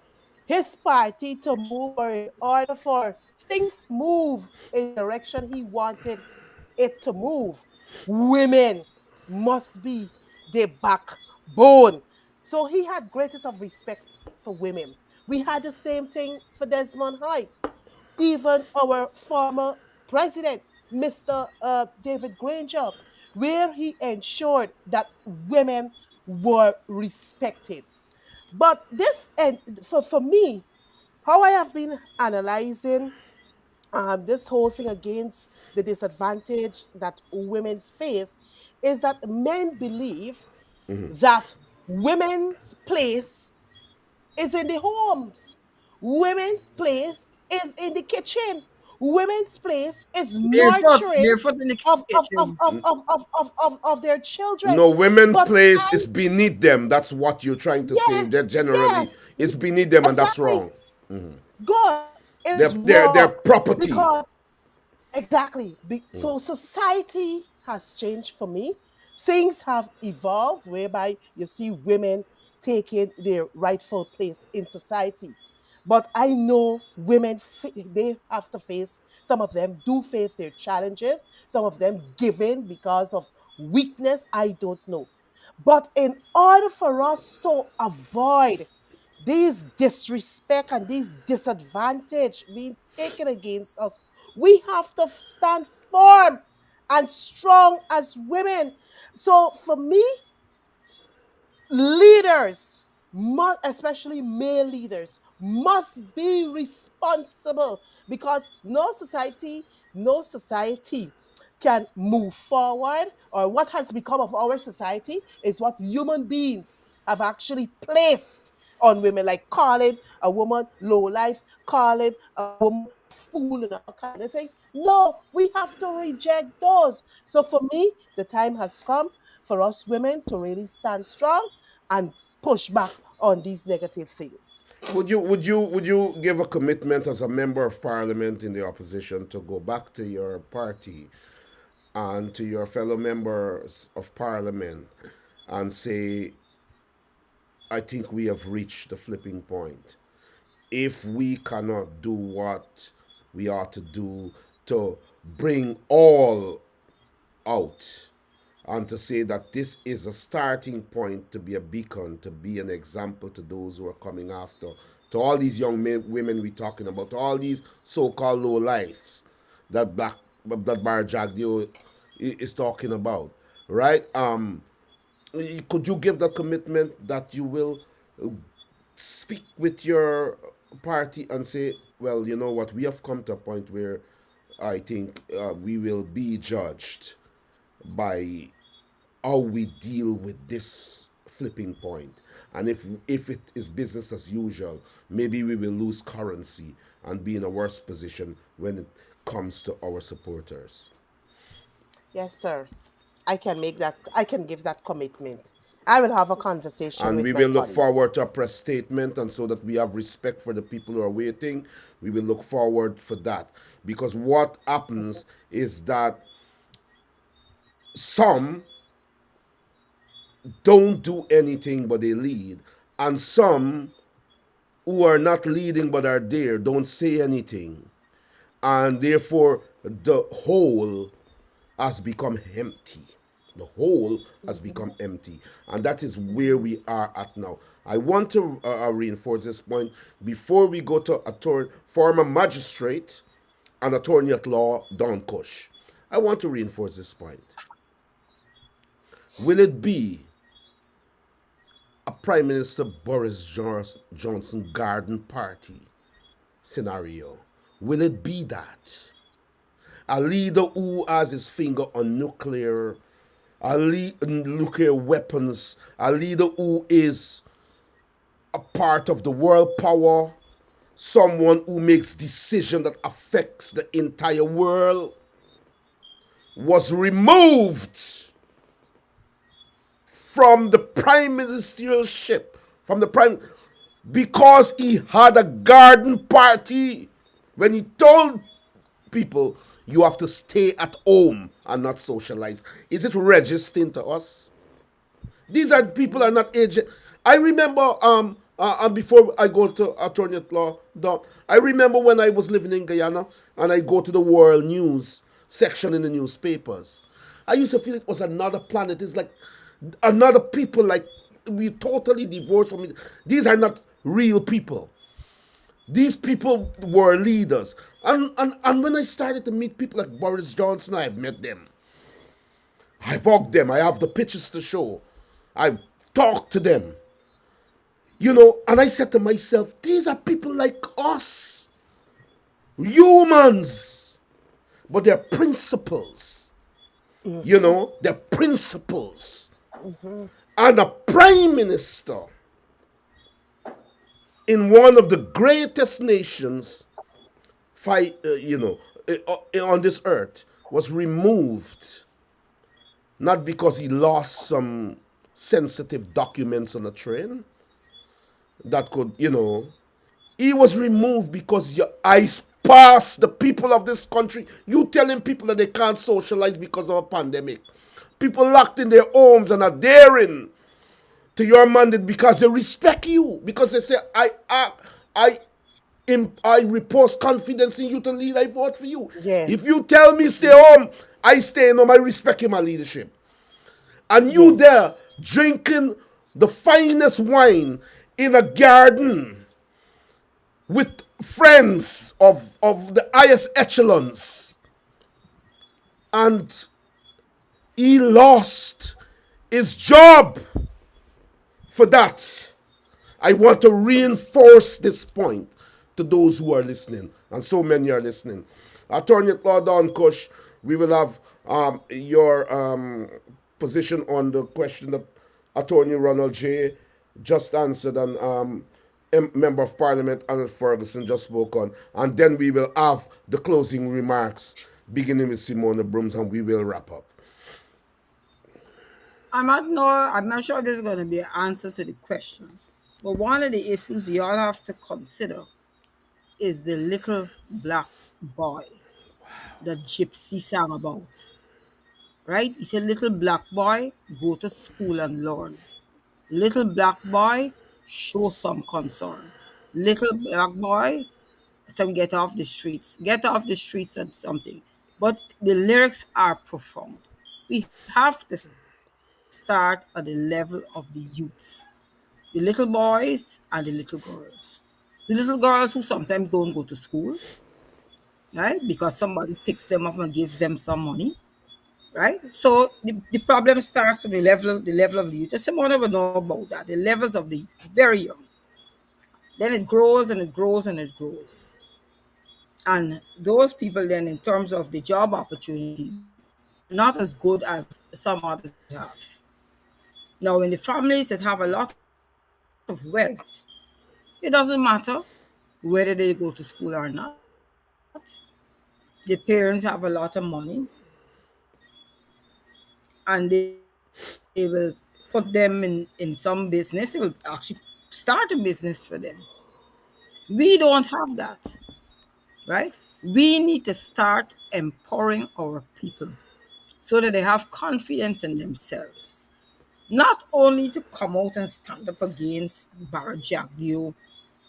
his party to move, or in order for things to move in the direction he wanted it to move, women must be the backbone. So he had greatest of respect for women. We had the same thing for Desmond Hoyt. Even our former president, Mr. David Granger, where he ensured that women were respected. But this, and for me, how I have been analyzing this whole thing against the disadvantage that women face is that men believe that women's place is in the homes. Women's place is in the kitchen. Women's place is nurturing barefoot in the of, kitchen. of their children. No, women But place I, is beneath them. That's what you're trying to say. yes, They're generally yes, it's beneath them, and that's exactly. wrong. God, it They're is they're, they're wrong property. because exactly. So society has changed for me. Things have evolved whereby you see women taking their rightful place in society. But I know women, they have to face, some of them do face their challenges, some of them give in because of weakness. I don't know. But in order for us to avoid these disrespect and these disadvantage being taken against us, we have to stand firm and strong as women. So for me, leaders, especially male leaders, must be responsible because no society can move forward, or what has become of our society is what human beings have actually placed on women, like calling a woman low life, calling a woman a fool, and all kind of thing. No, we have to reject those. So for me, the time has come for us women to really stand strong and push back on these negative things. Would you give a commitment as a member of parliament in the opposition to go back to your party and to your fellow members of parliament and say, I think we have reached the flipping point. If we cannot do what we ought to do to bring all out, and to say that this is a starting point to be a beacon, to be an example to those who are coming after, to all these young women we're talking about, to all these so-called low lives that Bar Jagdeo is talking about, right? Could you give that commitment that you will speak with your party and say, well, you know what, we have come to a point where I think we will be judged by how we deal with this flipping point. And if it is business as usual, maybe we will lose currency and be in a worse position when it comes to our supporters. Yes, sir. I can give that commitment. I will have a conversation And with we my will look colleagues. forward to a press statement, and so that we have respect for the people who are waiting, we will look forward for that. Because what happens is that some don't do anything but they lead, and some who are not leading but are there don't say anything, and therefore the whole has become empty. The whole has become empty, and that is where we are at now. I want to reinforce this point before we go to former magistrate and attorney at law Don Kush. I want to reinforce this point. Will it be a Prime Minister Boris Johnson garden party scenario? Will it be that? A leader who has his finger on nuclear weapons, a leader who is a part of the world power, someone who makes decision that affects the entire world, was removed from the prime ministership, from the prime, because he had a garden party when he told people you have to stay at home and not socialize. Is it registering to us? These are people are not agent. I remember and before I go to attorney at law, I remember when I was living in Guyana and I go to the world news section in the newspapers. I used to feel it was another planet. It's like another people, like we totally divorced from it. These are not real people. These people were leaders. And when I started to meet people like Boris Johnson, I've met them. I've hugged them. I have the pictures to show. I've talked to them. And I said to myself, these are people like us. Humans. But they're principles. They're principles. And a prime minister in one of the greatest nations, on this earth, was removed, not because he lost some sensitive documents on a train that could, he was removed because your eyes past the people of this country. You telling people that they can't socialize because of a pandemic. People locked in their homes and are daring to your mandate because they respect you. Because they say, I repose confidence in you to lead, I vote for you. Yes. If you tell me stay home, I stay home, I respect my leadership. And you there drinking the finest wine in a garden with friends of the highest echelons. And he lost his job for that. I want to reinforce this point to those who are listening, and so many are listening. Attorney at law Don Kush, we will have your position on the question that Attorney Ronald J. just answered and Member of Parliament Anet Ferguson just spoke on, and then we will have the closing remarks beginning with Simona Brooms, and we will wrap up. I'm not sure there's going to be an answer to the question, but one of the issues we all have to consider is the little black boy that Gypsy sang about. Right? He said, little black boy, go to school and learn. Little black boy, show some concern. Little black boy, let him get off the streets. Get off the streets and something. But the lyrics are profound. We have to start at the level of the youths, the little boys and the little girls. The little girls who sometimes don't go to school, right? Because somebody picks them up and gives them some money, right? So the problem starts at the level of the youth. Just someone would know about that. The levels of the very young. Then it grows and it grows and it grows. And those people then, in terms of the job opportunity, not as good as some others have. Now, in the families that have a lot of wealth, it doesn't matter whether they go to school or not. The parents have a lot of money and they will put them in some business. They will actually start a business for them. We don't have that, right? We need to start empowering our people so that they have confidence in themselves. Not only to come out and stand up against Bharrat Jagdeo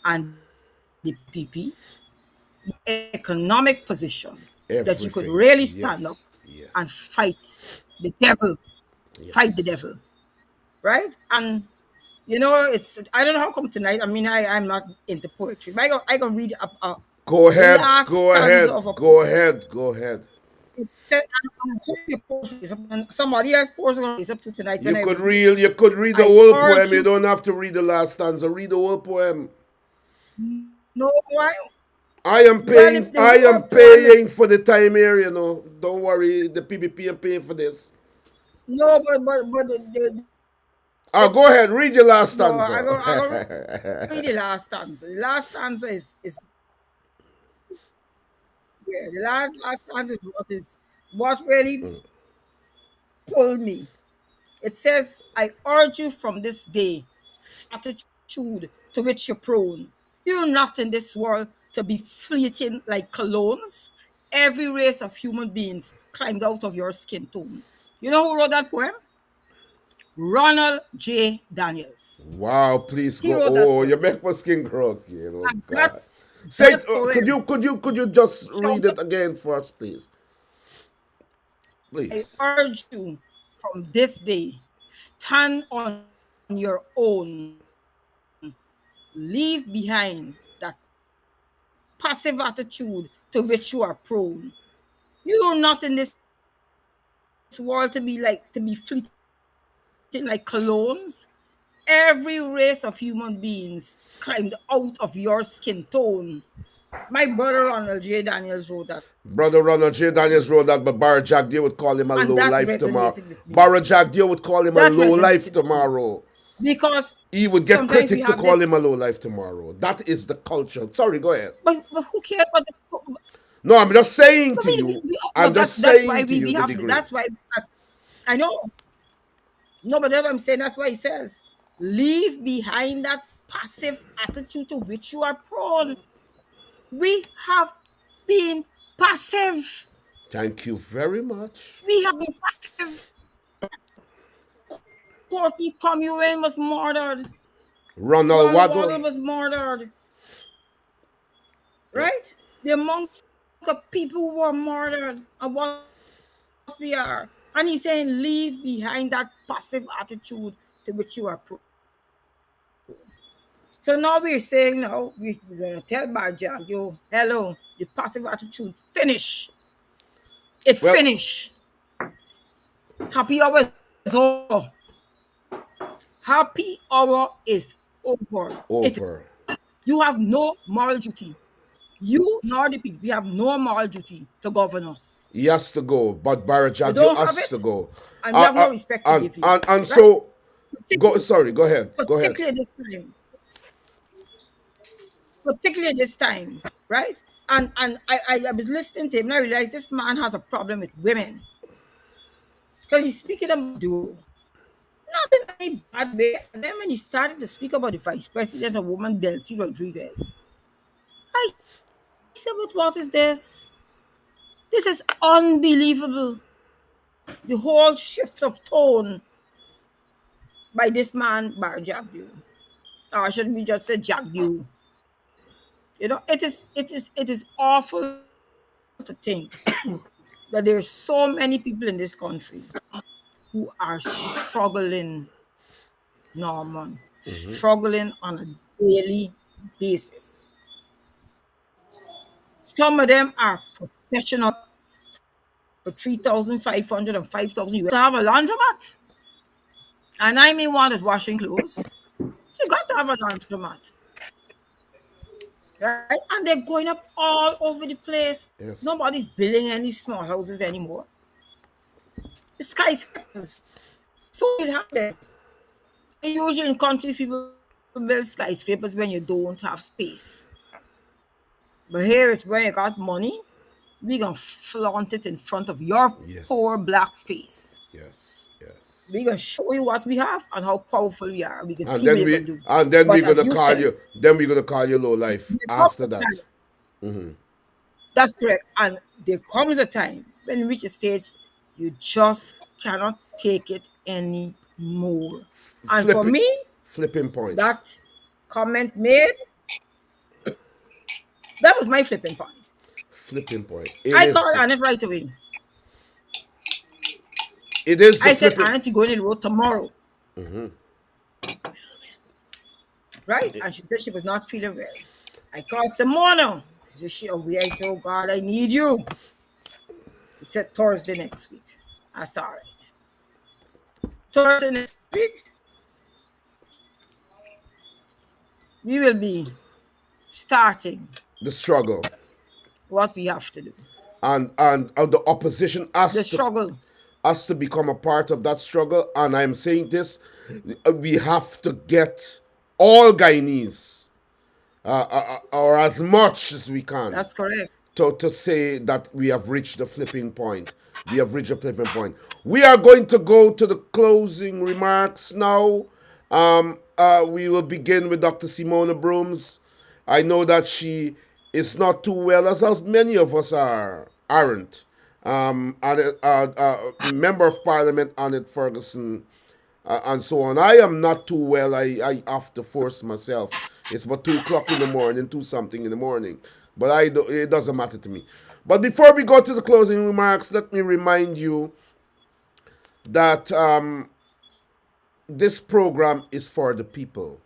and the PPP, but economic position that you could really Everything. stand up Yes. and Yes. fight the devil, fight the Yes. devil, right? And it's I don't know how come tonight. I mean, I'm not into poetry, but I can read Go the ahead. last Go stanza ahead. of a Go poem. ahead. Go ahead. It said, I'm hoping your post is up, and somebody else post is up to tonight when You I could read read this. you could read the I whole urge poem. You you, don't have to read the last stanza. Read the whole poem. no, why? I am Well, paying if the I whole am poem paying is for the time here, you know. Don't worry, the PPP am paying for this. no, but Oh, go ahead, read your last no, I go read the stanza. last stanza. The last stanza is yeah, the last stanza is what really pulled me. It says, I urge you from this day, attitude to which you're prone. You're not in this world to be fleeting like colognes. Every race of human beings climbed out of your skin tone. You know who wrote that poem? Ronald J. Daniels. Wow, please He go. wrote that Oh, poem. you make my skin crawl, you know, And God. Say it, that poem could you just read it shouted, again for us, please? I Please. urge you from this day, stand on your own. Leave behind that passive attitude to which you are prone. You're not in this world to be fleeting like colognes. Every race of human beings climbed out of your skin tone. My brother Ronald J. Daniels wrote that poem. Brother Ronald J. Daniels wrote that, but Bharrat Jagdeo would call him a And low that life tomorrow. resonated with me. Bharrat Jagdeo would call him a That low life resonated with me. tomorrow. Because He would get sometimes we critic to have call him a this, low life tomorrow. That is the culture. Sorry, go ahead. but who cares what the, No, I'm just saying I to mean, you. no, I'm just that's why saying to you we the have, degree. that's why, I know, no, but that's what I'm saying. That's why he says, leave behind that passive attitude to which you are prone. We have been passive. Thank you very much. We have been passive. Courtney Cromwell was murdered. Ronald Ronald Waddle. Waddle was murdered. Yeah. Right? The amount of people who were murdered and what we are. And he's saying, leave behind that passive attitude to which you are prone. So now we're saying, no, we're going to tell Barjag, yo, hello, the passive attitude, finish. It finish. Well, Happy hour is over. Happy hour is over. It is. over. You have no moral duty. You nor the people, we have no moral duty to govern us. He has to go, but Bharrat You Jagdeo don't have has to it, go. and we have no respect to give you. And Right? so go. Particularly, Sorry, go ahead. Go ahead. particularly this time. Particularly this time, right? And I was listening to him and I realized this man has a problem with women. Because he's speaking about duo. Not in any bad way. And then when he started to speak about the vice president, a woman, Delcy Rodriguez, I said, but what is this? This is unbelievable. The whole shifts of tone by this man, Bar Jagdeo. Or should we just say Jagdeo? It is awful to think that there are so many people in this country who are struggling, Norman, struggling on a daily basis. Some of them are professional for 3,500 and 5,000 US to have a laundromat. And I mean one that's washing clothes. You got to have a laundromat. Right? And they're going up all over the place. Yes. Nobody's building any small houses anymore. The skyscrapers. So we'll have them. And usually in countries, people build skyscrapers when you don't have space. But here is where you got money. We gonna flaunt it in front of your poor Yes. black face. Yes. Yes. We gonna show you what we have and how powerful we are. We can And see what then you're gonna do. we're But gonna as you call said, you. Then we're gonna call you low life there comes after a time. that. That's correct. And there comes a time when you reach a stage you just cannot take it anymore. And for Flip it. me, Flipping point. that comment made, that was my flipping point. Flipping point. It I called is. Anet right away. It is the I said, flipping. Anet, you going to the road tomorrow. Right? And she said she was not feeling well. I called Simona. She said, she away. I said, oh God, I need you. He said Thursday next week. That's all right. Thursday next week, we will be starting The struggle. what we have to do. And the opposition The struggle. has to become a part of that struggle. And I'm saying this, we have to get all Guyanese, or as much as we can, That's correct. to say that we have reached the flipping point. We have reached a flipping point. We are going to go to the closing remarks now. We will begin with Dr. Simona Brooms. I know that she is not too well, as many of us aren't. And Member of Parliament Anet Ferguson, and so on. I am not too well. I have to force myself. It's about 2 o'clock in the morning, 2 something in the morning. But it doesn't matter to me. But before we go to the closing remarks, let me remind you that this program is for the people.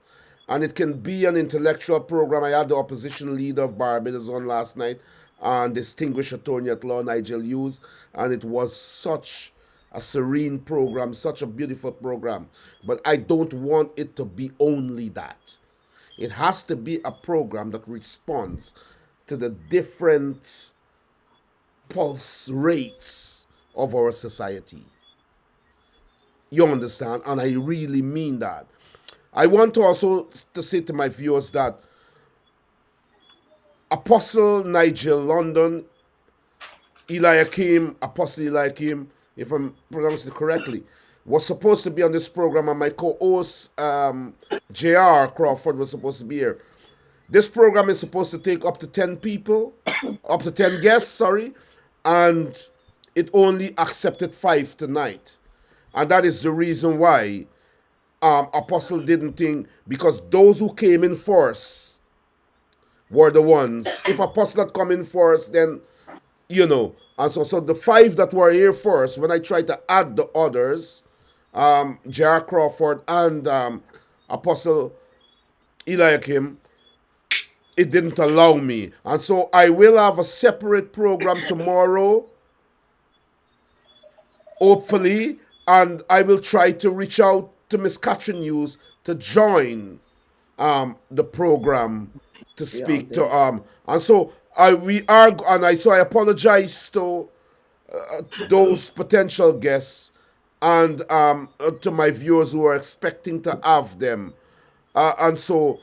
And it can be an intellectual program. I had the opposition leader of Barbados on last night, and distinguished attorney at law Nigel Hughes, and it was such a serene program, such a beautiful program. But I don't want it to be only that. It has to be a program that responds to the different pulse rates of our society. You understand? And I really mean that. I want to also to say to my viewers that Apostle Nigel London, Apostle Eliakim, if I'm pronouncing it correctly, was supposed to be on this program, and my co-host J.R. Crawford was supposed to be here. This program is supposed to take up to 10 people, up to 10 guests, sorry, and it only accepted 5 tonight. And that is the reason why Apostle didn't think, because those who came in first were the ones. If Apostle had come in first, then, and so the 5 that were here first, when I tried to add the others, J.R. Crawford and Apostle Eliakim, it didn't allow me. And so I will have a separate program tomorrow, hopefully, and I will try to reach out to Miss Catherine Hughes to join the program to speak to and so I apologize to those potential guests and to my viewers who are expecting to have them, and so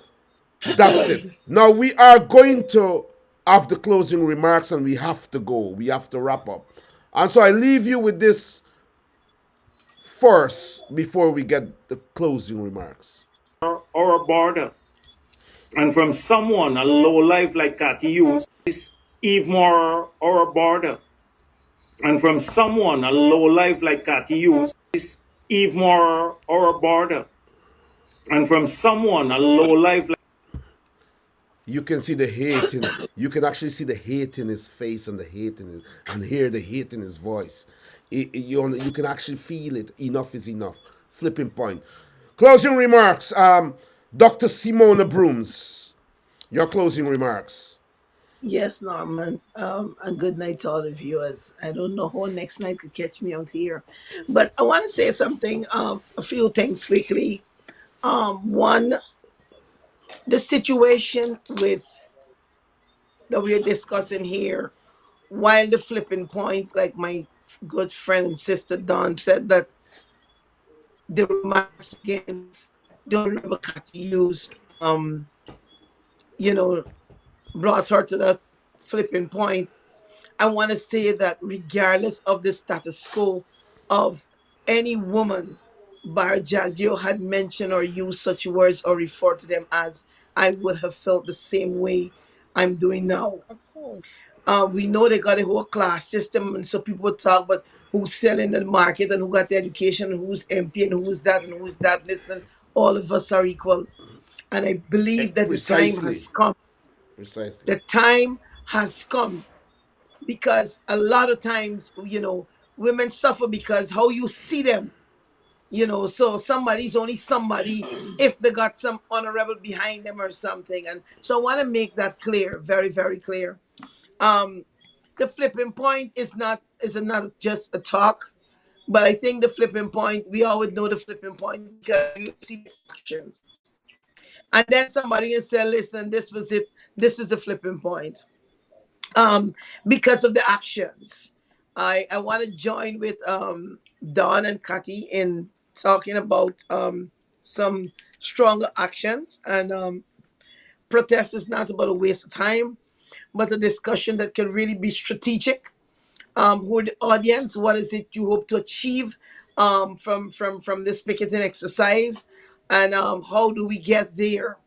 that's it. Now we are going to have the closing remarks, and we have to go. We have to wrap up, and so I leave you with this first before we get the closing remarks. Or a border. And from someone, a low life like Cathy Hughes, is even more or a border. And from someone, a low life like Cathy Hughes, is even more or a border. And from someone, a low life like You can see the hate you can actually see the hate in his face, and and hear the hate in his voice. You can actually feel it. Enough is enough. Flipping point. Closing remarks. Dr. Simona Brooms, your closing remarks. Yes, Norman. And good night to all the viewers. I don't know how next night could catch me out here, but I want to say something. A few things quickly. One, the situation with that we're discussing here, while the flipping point, like my good friend and sister Dawn said, that the remarks against the Honorable Cathy Hughes, you know, brought her to that flipping point. I want to say that regardless of the status quo of any woman Bharrat Jagdeo had mentioned or used such words or referred to them as, I would have felt the same way I'm doing now. Of course. We know they got a whole class system, and so people would talk about who's selling the market and who got the education and who's MP and who's that and who's that. Listen, all of us are equal. And I believe that the time Precisely. has come. Precisely. The time has come, because a lot of times, women suffer because how you see them. So somebody's only somebody if they got some honorable behind them or something. And so I want to make that clear, very, very clear. Um, the flipping point is not just a talk, but I think the flipping point, we all would know the flipping point because you see the actions. And then somebody can say, listen, this was it, this is the flipping point. Um, because of the actions. I want to join with Don and Cathy in talking about some stronger actions, and protest is not about a waste of time, but a discussion that can really be strategic. Who are the audience? What is it you hope to achieve from this picketing exercise, and how do we get there?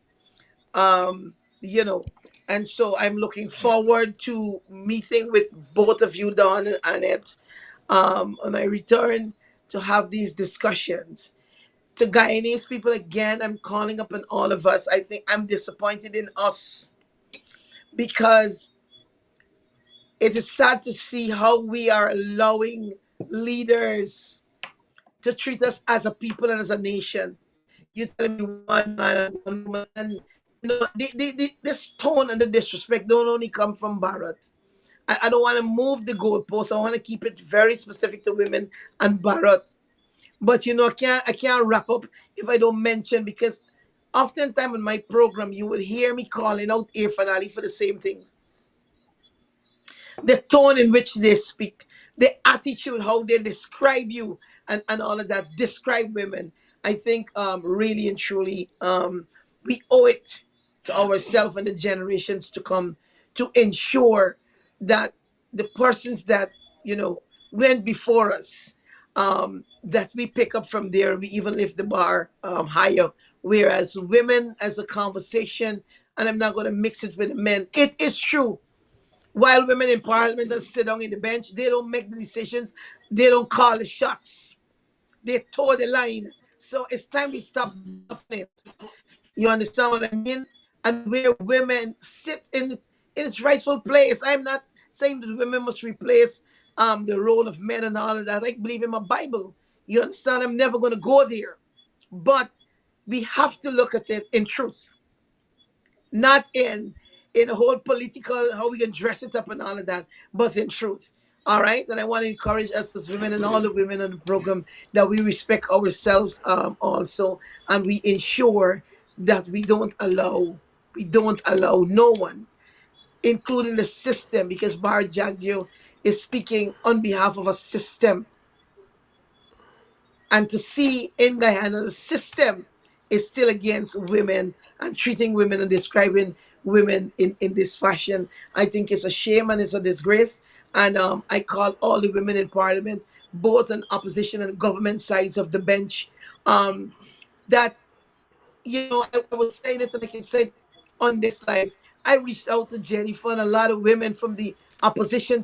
You know, and so I'm looking forward to meeting with both of you, Don and Annette, on my return to have these discussions. To Guyanese people, again, I'm calling upon all of us. I think I'm disappointed in us because it is sad to see how we are allowing leaders to treat us as a people and as a nation. You telling me one man and one woman. And, this tone and the disrespect don't only come from Bharat. I don't want to move the goalposts. I want to keep it very specific to women and Bharat. But I can't wrap up if I don't mention, because oftentimes in my program you would hear me calling out Air Finale for the same things. The tone in which they speak, the attitude, how they describe you, and all of that, describe women. I think really and truly we owe it to ourselves and the generations to come to ensure that the persons that went before us, that we pick up from there, we even lift the bar higher. Whereas women as a conversation, and I'm not going to mix it with the men, it is true, while women in parliament and sit down in the bench, they don't make the decisions. They don't call the shots. They toe the line. So it's time we stop bluffing it. You understand what I mean? And where women sit in its rightful place. I'm not saying that women must replace the role of men and all of that. I believe in my Bible. You understand? I'm never going to go there. But we have to look at it in truth, not in a whole political how we can dress it up and all of that, but in truth. All right, and I want to encourage us as women and all the women on the program that we respect ourselves also, and we ensure that we don't allow no one, including the system, because Bharrat Jagdeo is speaking on behalf of a system, and to see in Guyana the system is still against women and treating women and describing women in this fashion. I think it's a shame and it's a disgrace. And I call all the women in parliament, both on opposition and government sides of the bench, that I was saying it and I can say it on this live. I reached out to Jennifer and a lot of women from the opposition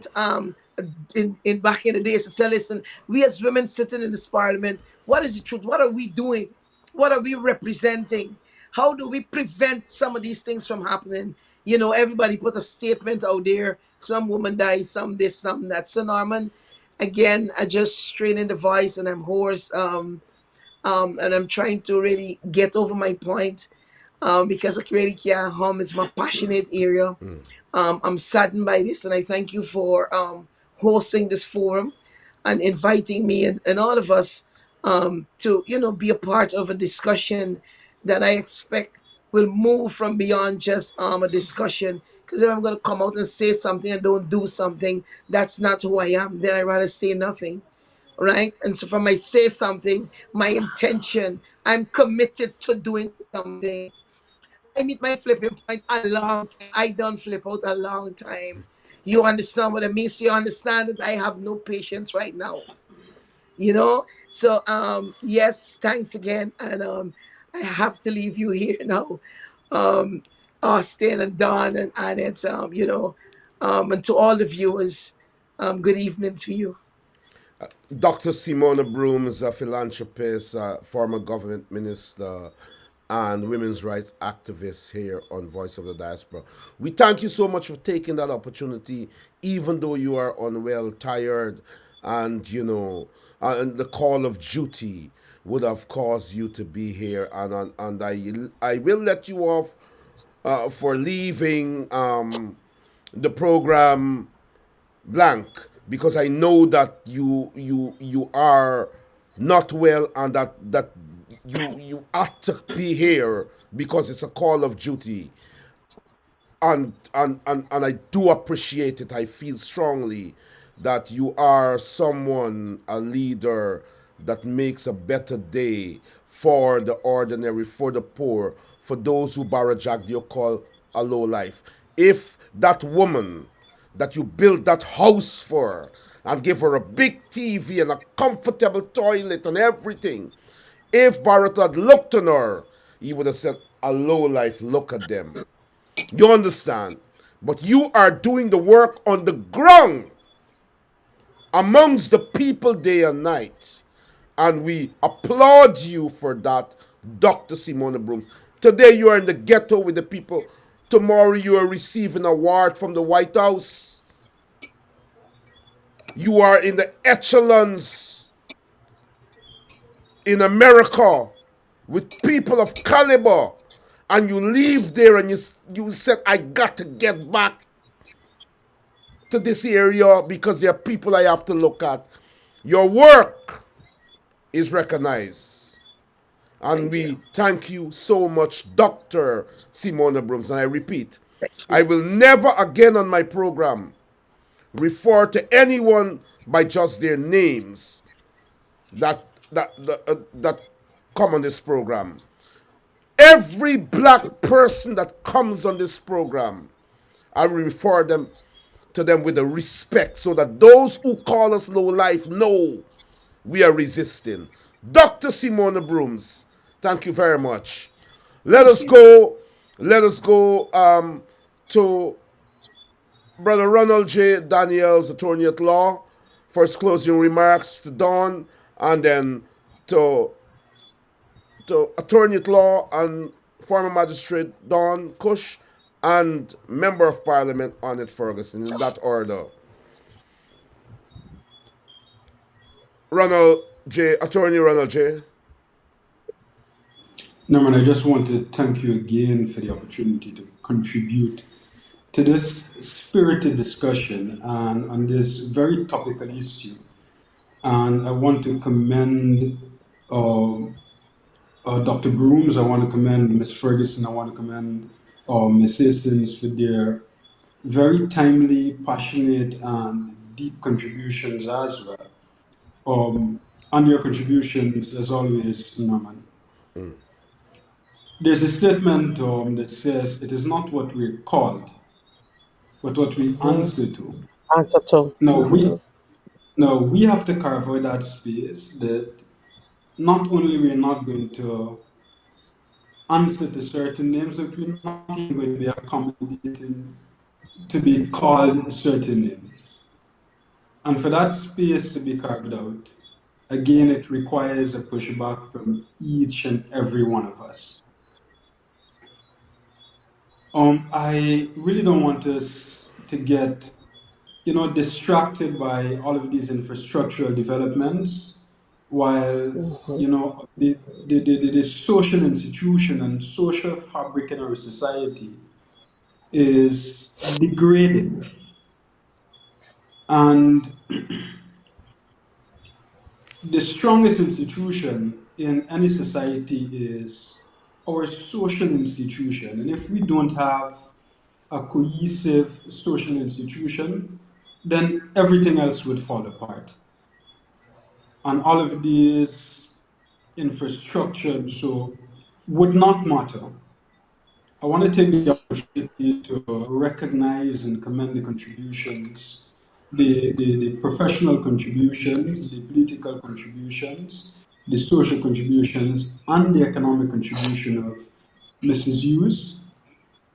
in back in the days to say, listen, we as women sitting in this parliament, what is the truth? What are we doing? What are we representing? How do we prevent some of these things from happening? Everybody put a statement out there. Some woman dies, some this, some that. So Norman, again, I just straining the voice and I'm hoarse. And I'm trying to really get over my point, because I really can't home is my passionate area. I'm saddened by this, and I thank you for hosting this forum and inviting me and all of us to be a part of a discussion that I expect will move from beyond just a discussion. Because if I'm going to come out and say something and don't do something, that's not who I am. Then I'd rather say nothing, right? And so from I say something, my intention, I'm committed to doing something. I meet my flipping point a long time. I don't flip out a long time. You understand what I mean? So you understand that I have no patience right now. So yes, thanks again. And I have to leave you here now. Um Austin and Don and Annette, and to all the viewers, good evening to you. Dr. Simona Brooms, a philanthropist, former government minister, and women's rights activist here on Voice of the Diaspora. We thank you so much for taking that opportunity, even though you are unwell, tired, and and the call of duty would have caused you to be here. And I will let you off for leaving the program blank, because I know that you are not well, and that you ought to be here because it's a call of duty. And I do appreciate it. I feel strongly that you are someone, a leader that makes a better day for the ordinary, for the poor, for those who Bharrat Jagdeo call a low life. If that woman that you built that house for and give her a big TV and a comfortable toilet and everything, if Bharrat had looked on her, he would have said, a low life, look at them. You understand? But you are doing the work on the ground amongst the people day and night. And we applaud you for that, Dr. Simona Brooms. Today you are in the ghetto with the people. Tomorrow you are receiving an award from the White House. You are in the echelons in America with people of caliber. And you leave there and you said, I got to get back to this area because there are people I have to look at. Your work is recognized. And Thank you. we thank you so much, Dr. Simona Brooms. And I repeat, Thank I you. will never again on my program refer to anyone by just their names that come on this program. Every black person that comes on this program, I will refer them to them with a respect so that those who call us low life know we are resisting. Dr. Simona Brooms, thank you very much. Let Thank us you. go. Let us go to Brother Ronald J. Daniels, attorney at law, for his closing remarks, to Don, and then to attorney at law and former magistrate Don Kush, and member of parliament Anet Ferguson, in that order. Ronald J. Attorney Ronald J. Norman, I just want to thank you again for the opportunity to contribute to this spirited discussion and on this very topical issue. And I want to commend uh, Dr. Brooms, I want to commend Ms. Ferguson, I want to commend Ms. Hastings for their very timely, passionate, and deep contributions as well. And your contributions, as always, Norman. There's a statement that says, it is not what we're called, but what we answer to. Answer to. Now we have to carve out that space that not only we're not going to answer to certain names, but we're not even going to be accommodating to be called certain names. And for that space to be carved out, again, it requires a pushback from each and every one of us. I really don't want us to get, distracted by all of these infrastructural developments, while the social institution and social fabric in our society is degrading. And the strongest institution in any society is our social institution. And if we don't have a cohesive social institution, then everything else would fall apart. And all of these infrastructure so would not matter. I want to take the opportunity to recognize and commend the contributions, the professional contributions, the political contributions, the social contributions, and the economic contribution of Mrs. Hughes.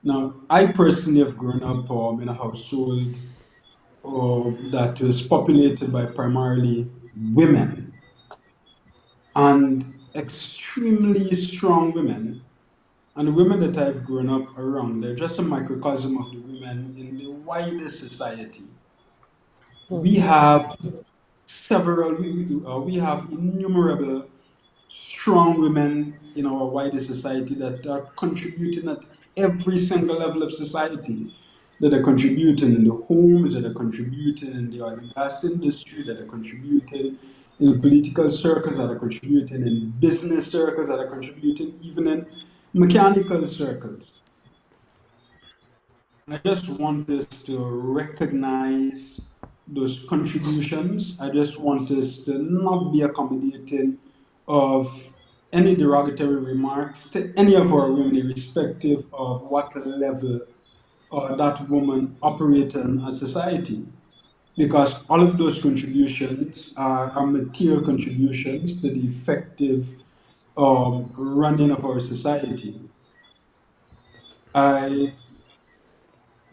Now, I personally have grown up in a household that was populated by primarily women, and extremely strong women. And the women that I've grown up around, they're just a microcosm of the women in the wider society. We have we have innumerable strong women in our wider society that are contributing at every single level of society. that are contributing in the homes, that are contributing in the oil and gas industry, that are contributing in political circles, that are contributing in business circles, that are contributing even in mechanical circles. And I just want us to recognize those contributions. I just want us to not be accommodating of any derogatory remarks to any of our women, irrespective of what level that woman operate in a society. Because all of those contributions are material contributions to the effective running of our society. I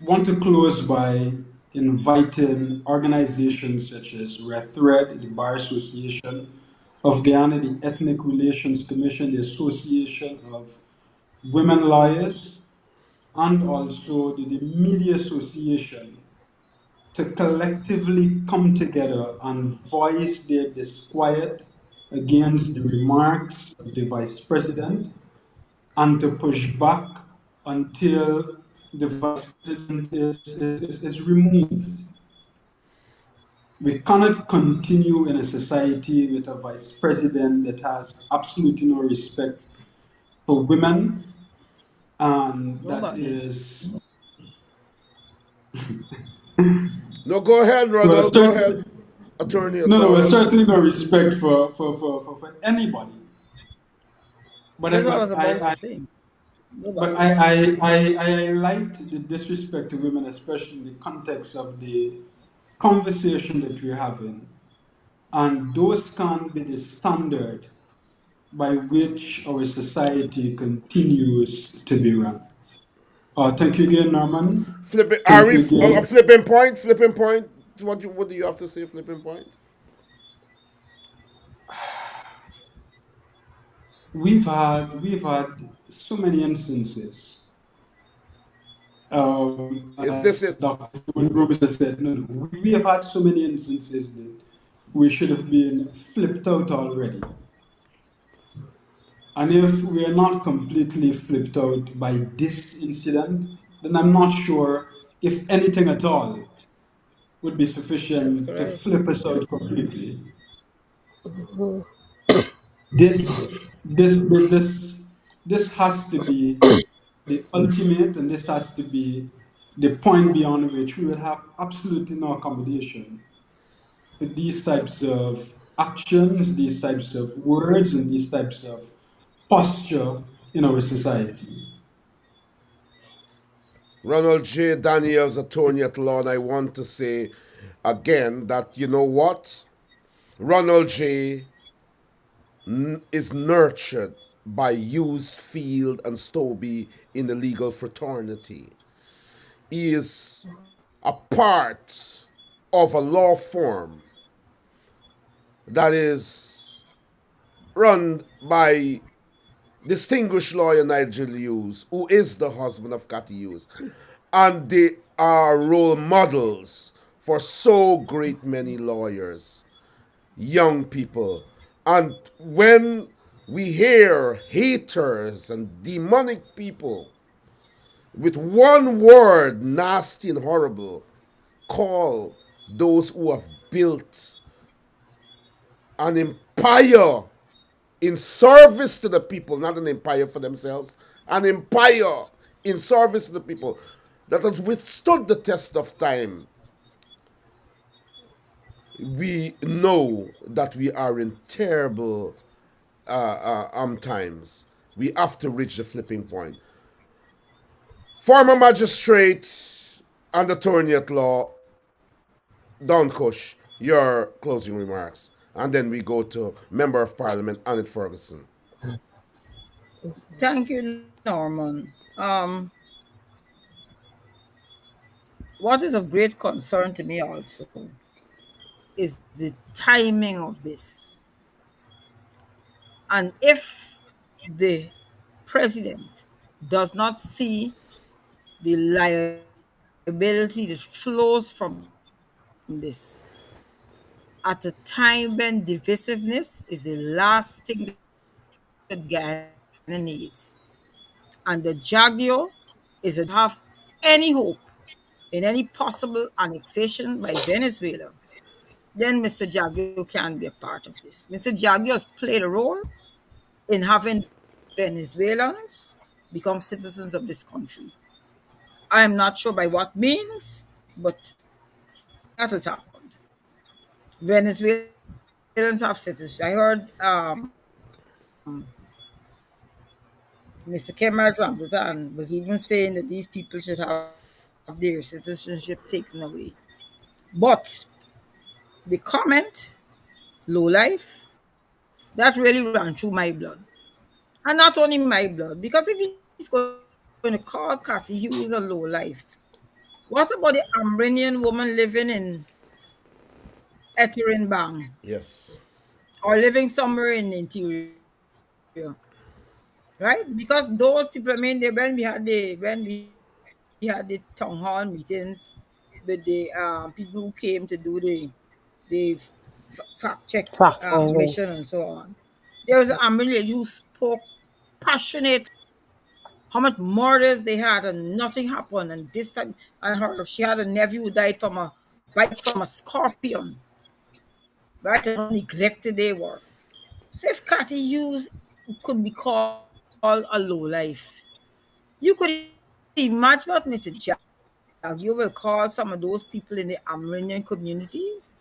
want to close by inviting organizations such as rhetoric, the Bar Association of Guyana, the Ethnic Relations Commission, the Association of Women Lawyers, and also the Media Association to collectively come together and voice their disquiet against the remarks of the Vice President and to push back until the Vice President is removed. We cannot continue in a society with a Vice President that has absolutely no respect for women and that Nobody. is, No, go ahead, well, Ronald. Go ahead. certainly, Attorney at no, no, law, well, Ronald. certainly no respect for anybody. But I, That's what I but was about I, to I say. but Nobody. I highlight the disrespect to women, especially in the context of the conversation that we're having. And those can't be the standard by which our society continues to be run. Thank you again, Norman. Flipping, Thank you Arif, a again. flipping point, flipping point. What do you have to say, flipping point? We've had so many instances. Is As this it? Dr. Simona Brooms has said, no, no, we have had so many instances that we should have been flipped out already. And if we are not completely flipped out by this incident, then I'm not sure if anything at all would be That's sufficient to correct. flip us out completely. This, this has to be the ultimate, and this has to be the point beyond which we will have absolutely no accommodation for these types of actions, these types of words, and these types of posture in our society. Ronald J. Daniels, attorney at law, and I want to say again that you know what? Ronald J. is nurtured by Hughes, Field, and Stobie in the legal fraternity. He is a part of a law firm that is run by distinguished lawyer Nigel Hughes, who is the husband of Cathy Hughes. And they are role models for so great many lawyers, young people. And when we hear haters and demonic people with one word, nasty and horrible, call those who have built an empire in service to the people, not an empire for themselves, an empire in service to the people that has withstood the test of time, we know that we are in terrible times. We have to reach the flipping point. Former magistrate and attorney at law, Don Kush, your closing remarks. And then we go to Member of Parliament, Anet Ferguson. Thank you, Norman. What is of great concern to me also is the timing of this. And if the president does not see the liability that flows from this at a time when divisiveness is the last thing that Guyana needs, and the Jagdeo is a have any hope in any possible annexation by Venezuela, then Mr. Jagdeo can be a part of this. Mr. Jagdeo has played a role in having Venezuelans become citizens of this country. I am not sure by what means, but that has happened. Venezuelans have citizenship. I heard Mr. Kemal Rambutan was even saying that these people should have their citizenship taken away. But the comment, low life, that really ran through my blood. And not only my blood, because if he's going to call Cathy Hughes a low life, what about the Armenian woman living in Etirenbang Yes. or living somewhere in the interior? Right? Because those people, I mean, when we had the town hall meetings with the people who came to do the fact check Fact finding. mission and so on. There was an Armenian lady who spoke passionately how much murders they had and nothing happened. And this time, and her she had a nephew who died from a bite from a scorpion, right? And how neglected they were. So if Cathy Hughes could be called a low life, you could imagine what Mr. Jagdeo will call some of those people in the Armenian communities.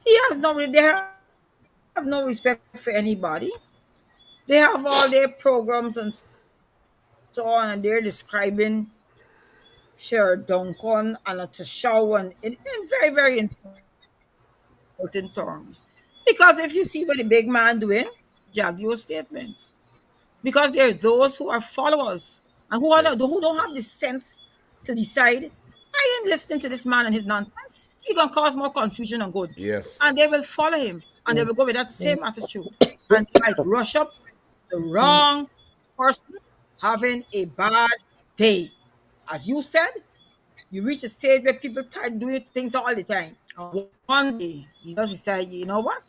He has no, they have no respect for anybody. They have all their programs and so on, and they're describing Sher Duncan and a Tashaw in very, very insulting terms. Because if you see what the big man doing, Jagdeo statements. Because there are those who are followers and who don't have the sense Yes. to decide, I ain't listening to this man and his nonsense. He gonna cause more confusion and good. And they will follow Yes. him and they will go with that same attitude. And they might rush up the wrong person having a bad day. As you said, you reach a stage where people try doing things all the time. And one day you just decide, you know what?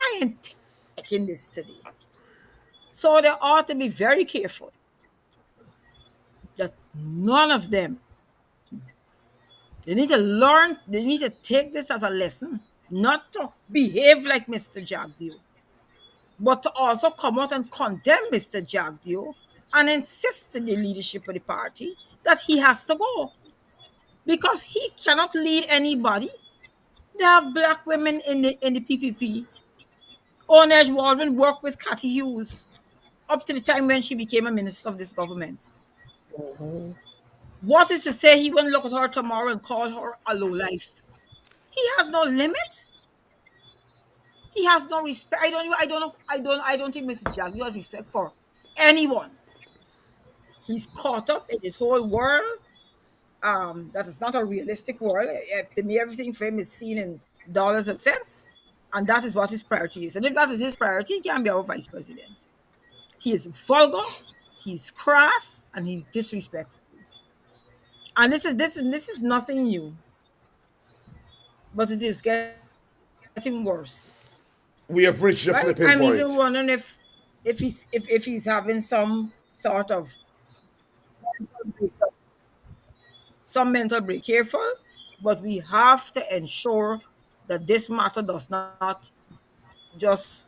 I ain't taking this today. So they ought to be very careful that none of them, they need to learn, they need to take this as a lesson, not to behave like Mr. Jagdeo, but to also come out and condemn Mr. Jagdeo and insist to the leadership of the party that he has to go because he cannot lead anybody. They have black women in the PPP. Onej Waldron worked with Cathy Hughes up to the time when she became a minister of this government. What is to say he won't look at her tomorrow and call her a low life? He has no limit. He has no respect. I don't think Mr. Jagdeo has respect for anyone. He's caught up in this whole world. That is not a realistic world. To me, everything for him is seen in dollars and cents, and that is what his priority is. And if that is his priority, he can be our vice president. He is vulgar, he's crass, and he's disrespectful. And this is nothing new, but it is getting worse, We have right? reached the I'm flipping even point. wondering if he's having some sort of some mental break. Careful, but we have to ensure that this matter does not just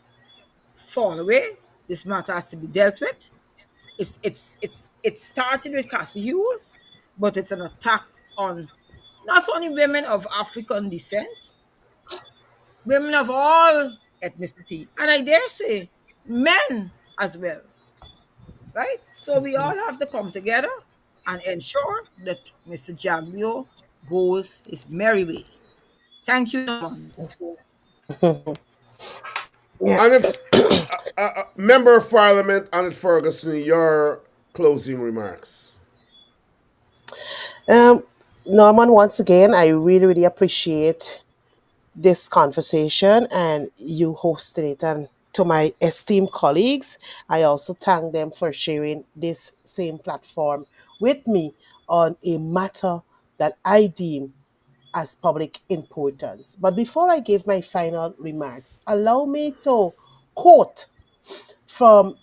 fall away. This matter has to be dealt with. It started with Cathy Hughes, but it's an attack on not only women of African descent, women of all ethnicity, and I dare say men as well, right? So we all have to come together and ensure that Mr. Jagdeo goes his merry way. Thank you, Norman. And Yes. it's Member of Parliament Anet Ferguson, your closing remarks. Um, Norman, once again, I really, really appreciate this conversation and you hosted it. And to my esteemed colleagues, I also thank them for sharing this same platform with me on a matter that I deem as public importance. But before I give my final remarks, allow me to quote from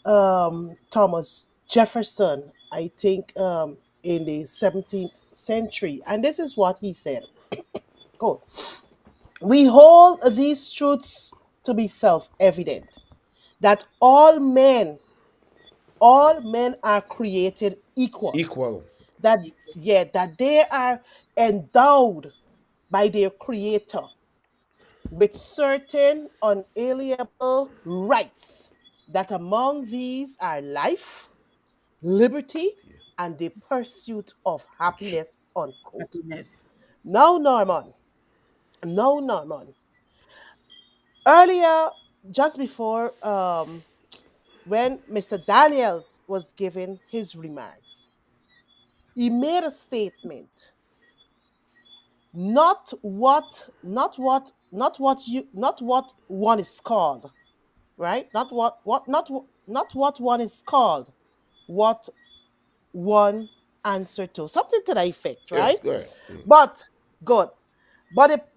Thomas Jefferson. I think in the 17th century. And this is what he said. Quote, we hold these truths to be self evident that all men are created equal, Equal. that, yeah, that they are endowed by their creator with certain unalienable rights, that among these are life, liberty, and the pursuit of happiness, unquote. Happiness. Now, Norman, now, Norman, earlier, just before, when Mr. Daniels was giving his remarks, he made a statement. Not what one is called, right? Not what one is called, what one answer to. Something to that effect, right? Yes, go ahead. But good. But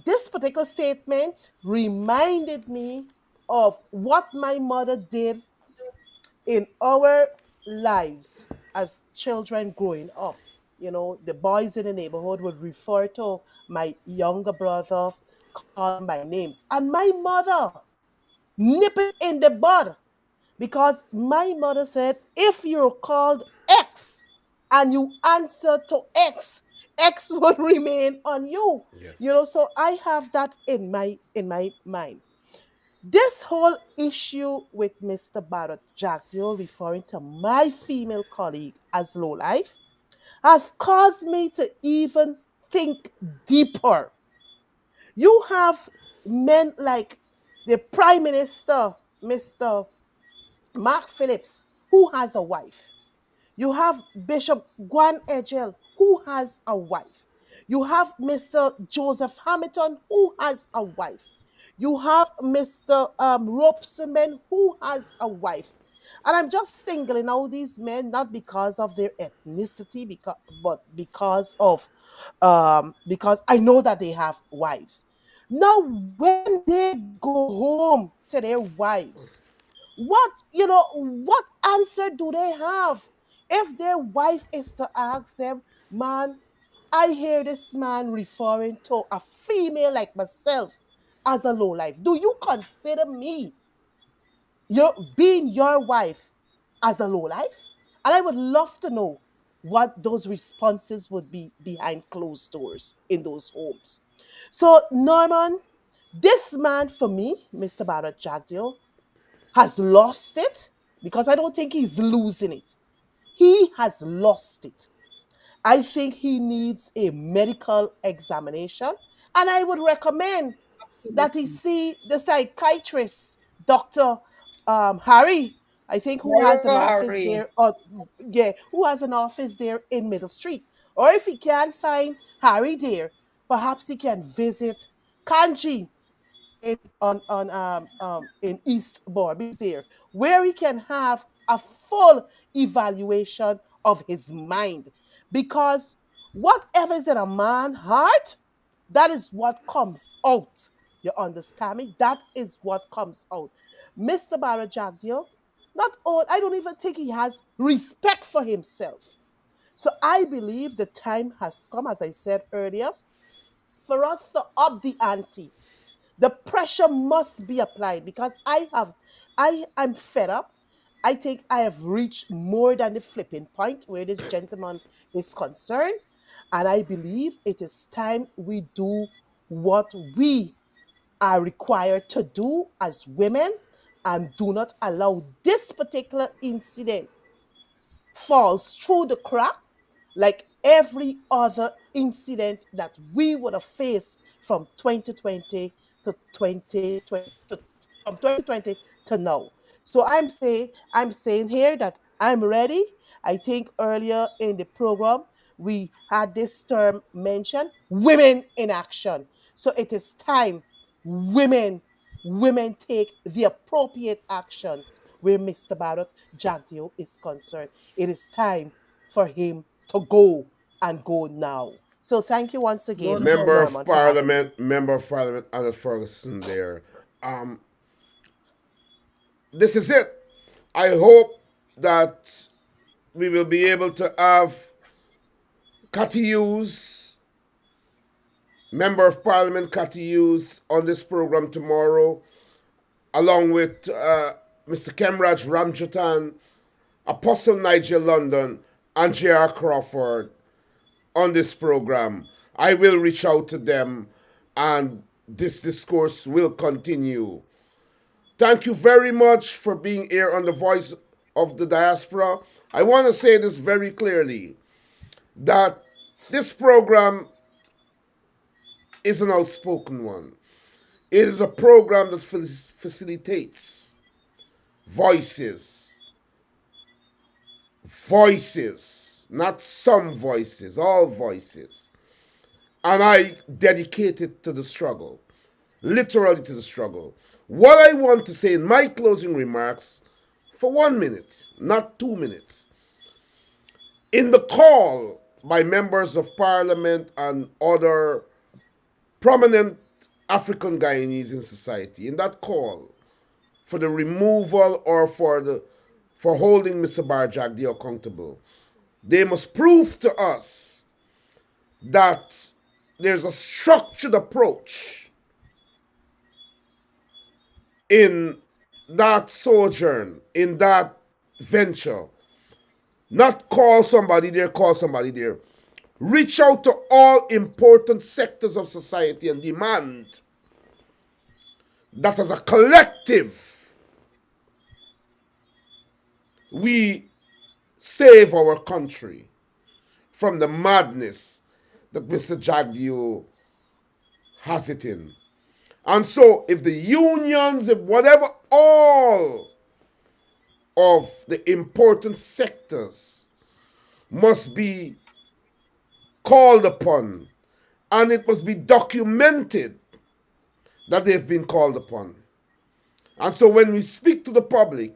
this particular statement reminded me of what my mother did in our lives as children growing up. You know, the boys in the neighborhood would refer to my younger brother, call him by names. And my mother nip it in the bud, because my mother said, if you're called X and you answer to X, X would remain on you. You Yes. know, so I have that in my mind. This whole issue with Mr. Bharrat Jagdeo referring to my female colleague as low life has caused me to even think deeper. You have men like the Prime Minister, Mr. Mark Phillips, who has a wife. You have Bishop Gwan Edgel, who has a wife. You have Mr. Joseph Hamilton, who has a wife. You have Mr. Ropeseman, who has a wife. And I'm just singling out these men not because of their ethnicity, but because I know that they have wives. Now, when they go home to their wives, what answer do they have if their wife is to ask them, man, I hear this man referring to a female like myself as a low life. Do you consider me being your wife as a low life? And I would love to know what those responses would be behind closed doors in those homes. So, Norman, this man for me, Mr. Bharat Jagdeo, has lost it, because I don't think he's losing it. He has lost it. I think he needs a medical examination, and I would recommend that he Absolutely. see the psychiatrist, Dr. Harry, I think, who has an However, office Harry, there, yeah, who has an office there in Middle Street. Or if he can't find Harry there, perhaps he can visit Kanji in East Barbies there, where he can have a full evaluation of his mind. Because whatever is in a man's heart, that is what comes out. You understand me? That is what comes out. Mr. Barajagio, not all, I don't even think he has respect for himself. So I believe the time has come, as I said earlier, for us to up the ante. The pressure must be applied, because I am fed up. I think I have reached more than the flipping point where this gentleman is concerned. And I believe it is time we do what we are required to do as women, and do not allow this particular incident falls through the crack like every other incident that we would have faced from 2020 to 2020 from 2020 to now. So I'm saying here that I'm ready. I think earlier in the program we had this term mentioned, women in action. So it is time women women take the appropriate actions where Mr. Barrett Jagdeo is concerned. It is time for him to go, and go now. So thank you once go again, now. Norman, for having me. Member of Parliament, Anet Ferguson there. Um, this is it. I hope that we will be able to have Cathy Hughes, Member of Parliament Cathy Hughes, on this program tomorrow, along with Mr. Kemraj Ramjatan, Apostle Nigel London, and J.R. Crawford on this program. I will reach out to them and this discourse will continue. Thank you very much for being here on the Voice of the Diaspora. I want to say this very clearly, that this program is an outspoken one. It is a program that facilitates voices, not some voices, all voices. And I dedicate it to the struggle, literally to the struggle. What I want to say in my closing remarks, for 1 minute, not 2 minutes, in the call by members of parliament and other prominent African Guyanese in society, in that call for the removal or for holding Mr. Bharrat Jagdeo accountable, they must prove to us that there's a structured approach in that sojourn, in that venture. Not call somebody there, call somebody there. Reach out to all important sectors of society and demand that as a collective, we save our country from the madness that Mr. Jagdeo has it in. And so if the unions, if whatever, all of the important sectors must be called upon, and it must be documented that they've been called upon. And so when we speak to the public,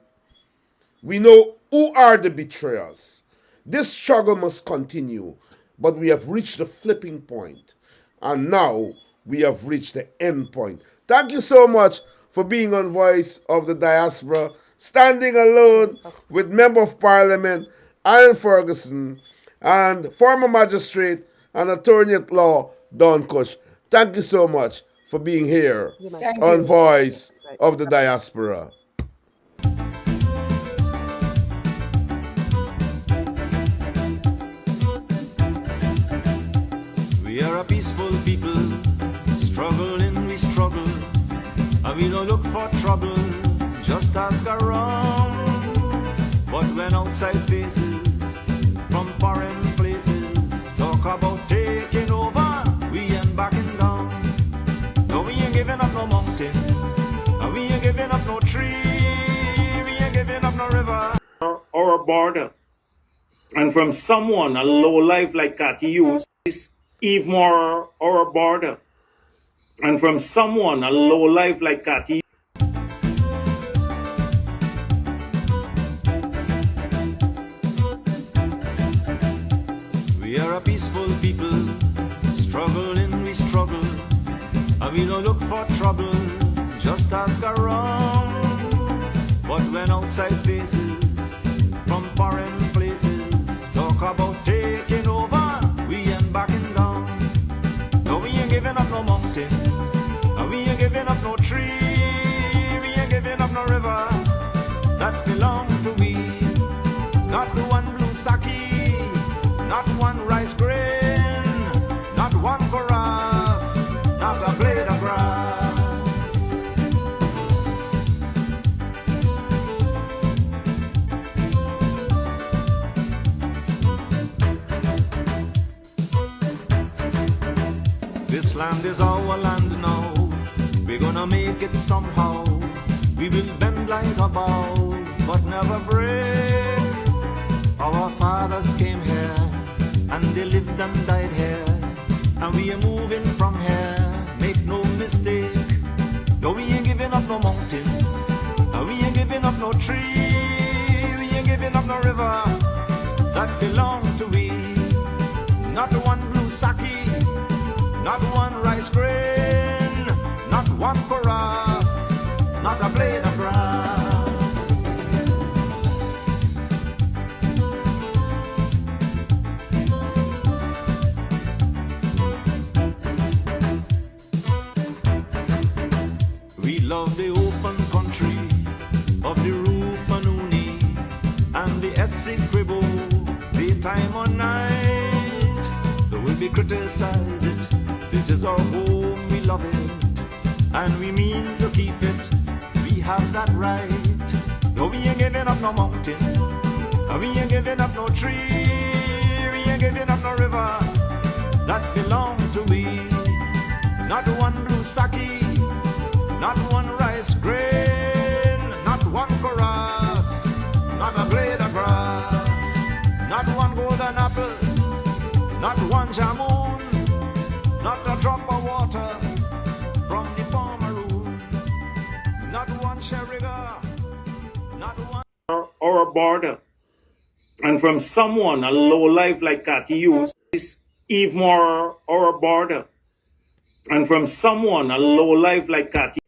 we know who are the betrayers. This struggle must continue, but we have reached the flipping point, and now we have reached the end point. Thank you so much for being on Voice of the Diaspora, standing alone with Member of Parliament Anet Ferguson and former magistrate and attorney at law Don Kush. Thank you so much for being here on Voice of the Diaspora. We are a peaceful people, struggling we struggle, and we don't look for trouble, just ask around. But when outside faces from foreign places talk about taking over, we ain't backing down. No, we ain't giving up no mountain, and we ain't giving up no tree, we ain't giving up no river or a border. And from someone, a low life like Cathy Hughes, Eve Moore or a border. And from someone, a low life like Cathy. We are a peaceful people, struggling we struggle, and we don't look for trouble, just ask around. But when outside faces from foreign places talk about taking over, we ain't backing down. No, we ain't giving up no mountain, and we ain't giving up no tree, we ain't giving up no river that belong to we. Not the one blue sake, not one rice grain, not one chorus, not a blade of grass. This land is our land now, we're gonna make it somehow. We will bend like a bow, but never break. Our fathers came here, and they lived and died here, and we are moving from here, make no mistake. No, we ain't giving up no mountain, and we ain't giving up no tree, we ain't giving up no river that belong to we. Not one blue sake, not one rice grain, not one chorus, not a blade of grass. they criticize it. This is our home, we love it, and we mean to keep it. We have that right. No, we ain't giving up no mountain, and we ain't giving up no tree, we ain't giving up no river that belong to we. Not one blue sake, not one rice grain, not one chorus, not a blade of grass, not one golden apple, not one jamun, not a drop of water from the farmer room, not one sherriga, not one or a border. And from someone, a low life like Cathy Hughes, is Eve Moore or a border. And from someone, a low life like Cathy